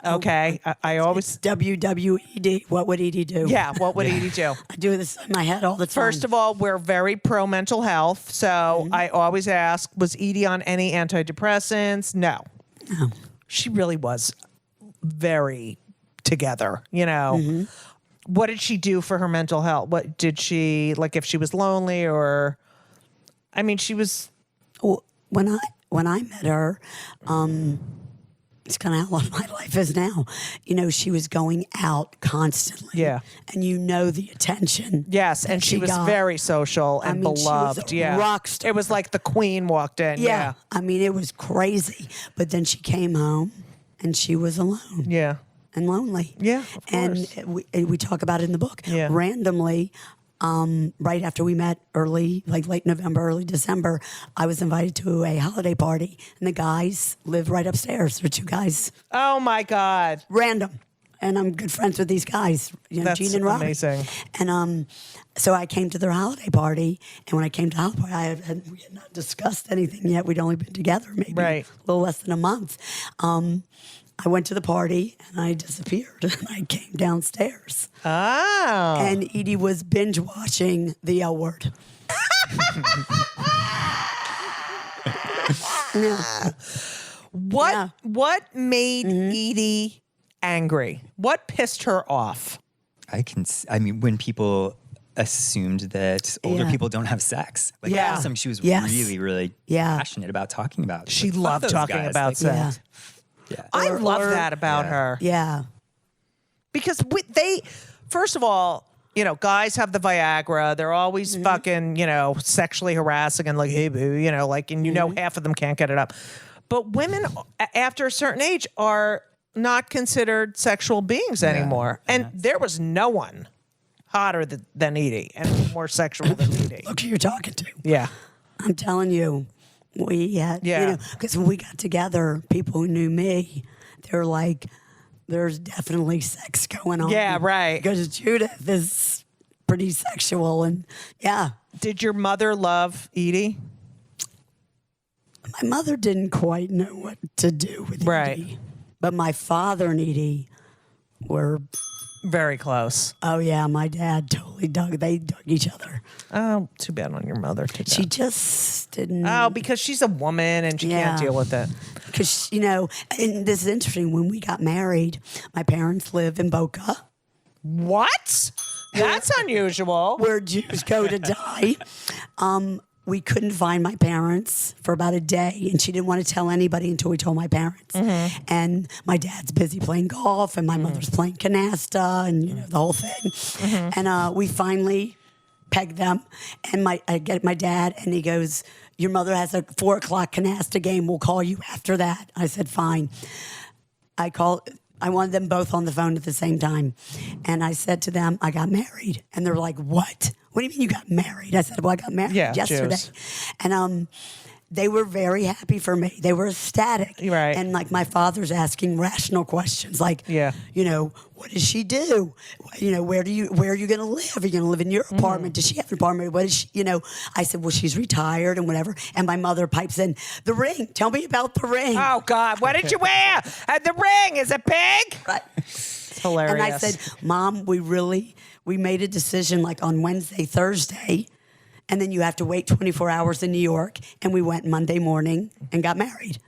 [SPEAKER 2] Okay, I always
[SPEAKER 4] WWED. What would Edie do?
[SPEAKER 2] Yeah, what would Edie do?
[SPEAKER 4] I do this in my head all the time.
[SPEAKER 2] First of all, we're very pro mental health, so I always ask: was Edie on any antidepressants? No, she really was very together. You know, what did she do for her mental health? What did she like? If she was lonely, or I mean, she was.
[SPEAKER 4] Well, when I met her, it's kind of how my life is now. You know, she was going out constantly.
[SPEAKER 2] Yeah.
[SPEAKER 4] And you know the attention.
[SPEAKER 2] Yes, and she was
[SPEAKER 4] got.
[SPEAKER 2] very social and
[SPEAKER 4] I mean, she was
[SPEAKER 2] beloved.
[SPEAKER 4] a rock star.
[SPEAKER 2] It was like the queen walked in. Yeah.
[SPEAKER 4] I mean, it was crazy. But then she came home and she was alone.
[SPEAKER 2] Yeah.
[SPEAKER 4] And lonely.
[SPEAKER 2] Yeah, of course.
[SPEAKER 4] And we talk about it in the book.
[SPEAKER 2] Yeah.
[SPEAKER 4] Randomly, right after we met late November, early December, I was invited to a holiday party, and the guys live right upstairs. There were 2 guys.
[SPEAKER 2] Oh my God.
[SPEAKER 4] Random. and I'm good friends with these guys,
[SPEAKER 2] That's
[SPEAKER 4] Gene and Robert.
[SPEAKER 2] amazing.
[SPEAKER 4] And so I came to their holiday party, and when I came to the holiday party, we had not discussed anything yet. We'd only been together maybe
[SPEAKER 2] Right.
[SPEAKER 4] a little less than a month. I went to the party, and I disappeared, and I came downstairs.
[SPEAKER 2] Oh.
[SPEAKER 4] And Edie was binge watching The L Word. Yeah.
[SPEAKER 2] What made Edie angry? What pissed her off?
[SPEAKER 3] I mean, when people assumed that older
[SPEAKER 4] Yeah.
[SPEAKER 3] people don't have sex. Like,
[SPEAKER 2] Yeah.
[SPEAKER 3] that was something she was
[SPEAKER 4] Yes.
[SPEAKER 3] really, really
[SPEAKER 4] Yeah.
[SPEAKER 3] passionate about talking about.
[SPEAKER 2] She
[SPEAKER 3] Like, fuck
[SPEAKER 2] loved
[SPEAKER 3] those
[SPEAKER 2] talking
[SPEAKER 3] guys.
[SPEAKER 2] about
[SPEAKER 3] Like,
[SPEAKER 2] sex.
[SPEAKER 3] Yeah.
[SPEAKER 2] I
[SPEAKER 4] Or-
[SPEAKER 2] love
[SPEAKER 4] or-
[SPEAKER 2] that about
[SPEAKER 3] Yeah.
[SPEAKER 2] her.
[SPEAKER 4] Yeah.
[SPEAKER 2] Because they, first of all, guys have the Viagra. They're always fucking, sexually harassing and like, hey, boo, and half of them can't get it up. But women, after a certain age, are not considered sexual beings anymore. And there was no one hotter than Edie and more sexual than Edie.
[SPEAKER 4] Look who you're talking to.
[SPEAKER 2] Yeah.
[SPEAKER 4] I'm telling you, we had,
[SPEAKER 2] Yeah.
[SPEAKER 4] because when we got together, people who knew me, they're like, there's definitely sex going on.
[SPEAKER 2] Yeah, right.
[SPEAKER 4] Because Judith is pretty sexual, and yeah.
[SPEAKER 2] Did your mother love Edie?
[SPEAKER 4] My mother didn't quite know what to do with
[SPEAKER 2] Right.
[SPEAKER 4] Edie. But my father and Edie were,
[SPEAKER 2] Very close.
[SPEAKER 4] oh yeah, my dad totally dug each other.
[SPEAKER 2] Oh, too bad on your mother.
[SPEAKER 4] She just didn't.
[SPEAKER 2] Oh, because she's a woman and she can't
[SPEAKER 4] Yeah.
[SPEAKER 2] deal with it.
[SPEAKER 4] Because, and this is interesting. When we got married, my parents live in Boca,
[SPEAKER 2] What? That's unusual.
[SPEAKER 4] where Jews go to die. We couldn't find my parents for about a day, and she didn't want to tell anybody until we told my parents. And my dad's busy playing golf, and my mother's playing canasta, and the whole thing. And we finally pegged them, and I get my dad, and he goes, "Your mother has a 4:00 canasta game. We'll call you after that." I said, "Fine." I wanted them both on the phone at the same time. And I said to them, I got married. And they're like, what? What do you mean you got married? I said, well, I got married yesterday.
[SPEAKER 2] Jews.
[SPEAKER 4] And they were very happy for me. They were ecstatic.
[SPEAKER 2] Right.
[SPEAKER 4] And like my father's asking rational questions like,
[SPEAKER 2] Yeah.
[SPEAKER 4] what does she do? Where are you going to live? Are you going to live in your apartment? Does she have an apartment? What is she, I said, well, she's retired and whatever. And my mother pipes in, the ring. Tell me about the ring.
[SPEAKER 2] Oh, God. What did you wear? The ring is a pig?
[SPEAKER 4] Right.
[SPEAKER 2] It's hilarious.
[SPEAKER 4] And I said, Mom, we made a decision like on Wednesday, Thursday, and then you have to wait 24 hours in New York. And we went Monday morning and got married.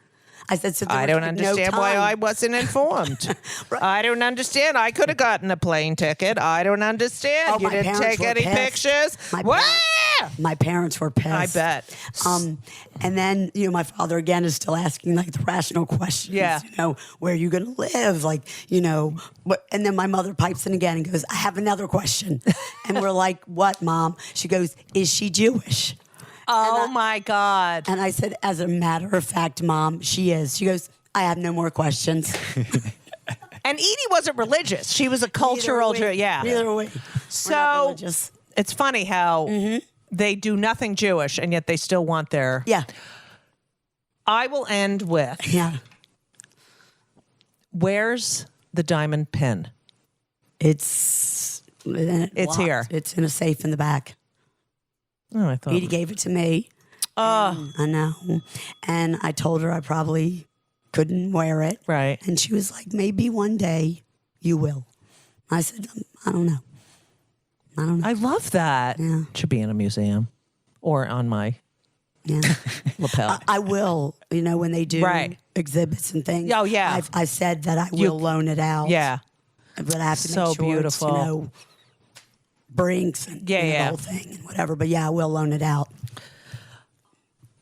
[SPEAKER 4] I said, so there
[SPEAKER 2] I
[SPEAKER 4] was,
[SPEAKER 2] don't
[SPEAKER 4] like,
[SPEAKER 2] understand
[SPEAKER 4] no
[SPEAKER 2] why
[SPEAKER 4] time.
[SPEAKER 2] I wasn't informed.
[SPEAKER 4] Right.
[SPEAKER 2] I don't understand. I could have gotten a plane ticket. I don't understand.
[SPEAKER 4] Oh,
[SPEAKER 2] You
[SPEAKER 4] my
[SPEAKER 2] didn't
[SPEAKER 4] parents
[SPEAKER 2] take
[SPEAKER 4] were
[SPEAKER 2] any
[SPEAKER 4] pissed.
[SPEAKER 2] pictures?
[SPEAKER 4] My
[SPEAKER 2] What?
[SPEAKER 4] My parents were pissed.
[SPEAKER 2] I bet.
[SPEAKER 4] And then, my father again is still asking like the rational questions.
[SPEAKER 2] Yeah.
[SPEAKER 4] Where are you going to live? Like, what? And then my mother pipes in again and goes, I have another question. And we're like, what, Mom? She goes, is she Jewish?
[SPEAKER 2] Oh, my God.
[SPEAKER 4] And I said, as a matter of fact, Mom, she is. She goes, I have no more questions.
[SPEAKER 2] And Edie wasn't religious. She was a cultural, yeah.
[SPEAKER 4] Neither are we. We're not
[SPEAKER 2] So
[SPEAKER 4] religious.
[SPEAKER 2] it's funny how they do nothing Jewish and yet they still want their.
[SPEAKER 4] Yeah.
[SPEAKER 2] I will end with
[SPEAKER 4] Yeah.
[SPEAKER 2] where's the diamond pin?
[SPEAKER 4] It's
[SPEAKER 2] It's here.
[SPEAKER 4] It's in a safe in the back.
[SPEAKER 2] Oh, I thought.
[SPEAKER 4] Edie gave it to me. I know. And I told her I probably couldn't wear it.
[SPEAKER 2] Right.
[SPEAKER 4] And she was like, maybe one day you will. I said, I don't know. I don't know.
[SPEAKER 2] I love that.
[SPEAKER 4] Yeah.
[SPEAKER 2] Should be in a museum or on my
[SPEAKER 4] Yeah.
[SPEAKER 2] lapel.
[SPEAKER 4] I will, when they do
[SPEAKER 2] Right.
[SPEAKER 4] exhibits and things.
[SPEAKER 2] Oh, yeah.
[SPEAKER 4] I said that I will loan it out.
[SPEAKER 2] Yeah.
[SPEAKER 4] But I have to
[SPEAKER 2] So
[SPEAKER 4] make sure
[SPEAKER 2] beautiful.
[SPEAKER 4] it's, Brinks and
[SPEAKER 2] Yeah, yeah.
[SPEAKER 4] the whole thing and whatever. But yeah, I will loan it out.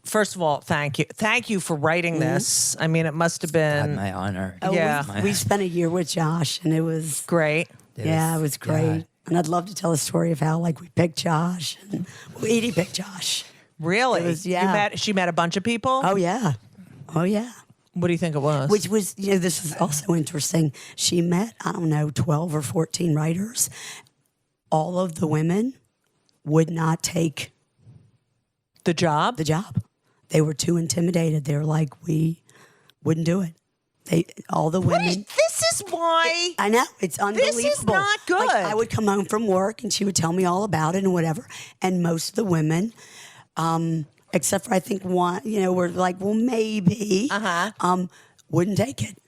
[SPEAKER 2] First of all, thank you. Thank you for writing this. I mean, it must have been
[SPEAKER 3] My honor.
[SPEAKER 4] Oh,
[SPEAKER 2] Yeah.
[SPEAKER 4] we spent a year with Josh, and it was
[SPEAKER 2] great.
[SPEAKER 4] it was great.
[SPEAKER 3] yeah.
[SPEAKER 4] And I'd love to tell a story of how we picked Josh and Edie picked Josh.
[SPEAKER 2] Really?
[SPEAKER 4] It was- yeah.
[SPEAKER 2] She met a bunch of people?
[SPEAKER 4] Oh yeah, oh yeah.
[SPEAKER 2] What do you think it was?
[SPEAKER 4] Which was this is also interesting. She met 12 or 14 writers. All of the women would not take
[SPEAKER 2] the job?
[SPEAKER 4] the job. They were too intimidated. They were like, we wouldn't do it. All the women.
[SPEAKER 2] This This is why.
[SPEAKER 4] I know, it's unbelievable.
[SPEAKER 2] This is not good.
[SPEAKER 4] Like, I would come home from work and she would tell me all about it and whatever. And most of the women, except for I think one, were like, well, maybe, wouldn't take it.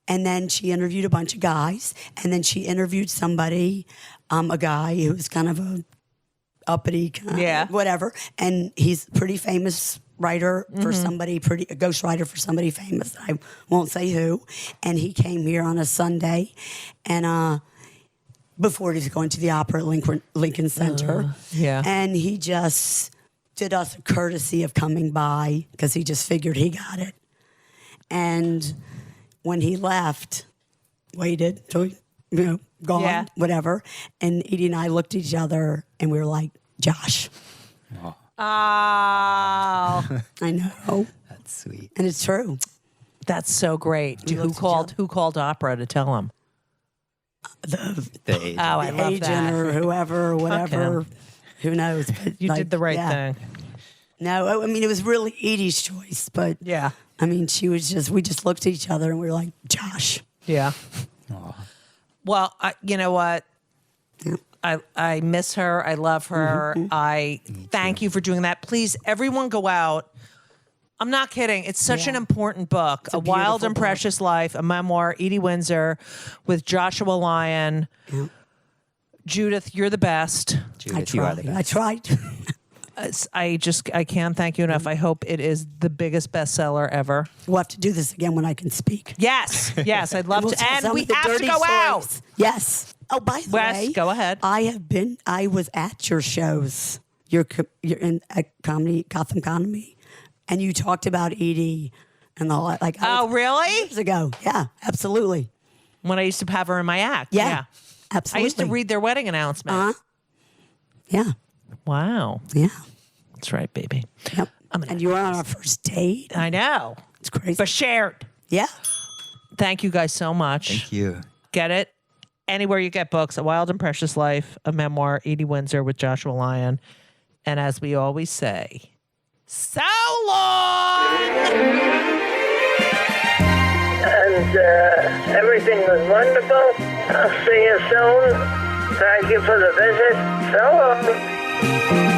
[SPEAKER 4] And then she interviewed a bunch of guys, and then she interviewed somebody, a guy who was kind of a uppity, whatever, and he's a pretty famous writer for somebody, a ghostwriter for somebody famous. I won't say who. And he came here on a Sunday, and before he was going to the opera at Lincoln Center, and he just did us a courtesy of coming by because he just figured he got it. And when he left, waited till gone, whatever. And Edie and I looked at each other and we were like, Josh.
[SPEAKER 2] Oh.
[SPEAKER 4] I know.
[SPEAKER 3] That's sweet.
[SPEAKER 4] And it's true.
[SPEAKER 2] That's so great. Who called opera to tell him?
[SPEAKER 3] The agent.
[SPEAKER 2] Oh, I love
[SPEAKER 4] agent
[SPEAKER 2] that.
[SPEAKER 4] or whoever, or whatever. Who knows? But
[SPEAKER 2] You did the right thing.
[SPEAKER 4] No, I mean, it was really Edie's choice, but
[SPEAKER 2] Yeah.
[SPEAKER 4] I mean, we just looked at each other and we were like, Josh.
[SPEAKER 2] Yeah. Well, you know what?
[SPEAKER 4] Yeah.
[SPEAKER 2] I miss her. I love her. I thank you for doing that. Please, everyone go out. I'm not kidding. It's such an important book. A Wild and Precious Life, a memoir, Edie Windsor with Joshua Lyon.
[SPEAKER 4] Yeah.
[SPEAKER 2] Judith, you're the best.
[SPEAKER 3] Judith, you are the best.
[SPEAKER 4] I tried.
[SPEAKER 2] I can't thank you enough. I hope it is the biggest bestseller ever.
[SPEAKER 4] We'll have to do this again when I can speak.
[SPEAKER 2] Yes, I'd love to.
[SPEAKER 4] tell
[SPEAKER 2] And
[SPEAKER 4] some
[SPEAKER 2] we
[SPEAKER 4] of the
[SPEAKER 2] have to
[SPEAKER 4] dirty
[SPEAKER 2] go out.
[SPEAKER 4] stories. Yes. Oh, by the
[SPEAKER 2] Wes,
[SPEAKER 4] way,
[SPEAKER 2] go ahead.
[SPEAKER 4] I was at your shows. You're in a comedy, Gotham Comedy, and you talked about Edie and the whole, like.
[SPEAKER 2] Oh, really?
[SPEAKER 4] Years ago. Yeah, absolutely.
[SPEAKER 2] When I used to have her in my act.
[SPEAKER 4] Yeah.
[SPEAKER 2] I
[SPEAKER 4] Absolutely.
[SPEAKER 2] used to read their wedding announcement.
[SPEAKER 4] Uh-huh. Yeah.
[SPEAKER 2] Wow.
[SPEAKER 4] Yeah.
[SPEAKER 2] That's right, baby.
[SPEAKER 4] Yep. And you were on our first date.
[SPEAKER 2] I know.
[SPEAKER 4] It's crazy.
[SPEAKER 2] But shared.
[SPEAKER 4] Yeah.
[SPEAKER 2] Thank you guys so much.
[SPEAKER 3] Thank you.
[SPEAKER 2] Get it anywhere you get books. A Wild and Precious Life, a memoir, Edie Windsor with Joshua Lyon. And as we always say, so long!
[SPEAKER 5] And everything was wonderful. I'll see you soon. Thank you for the visit. So long.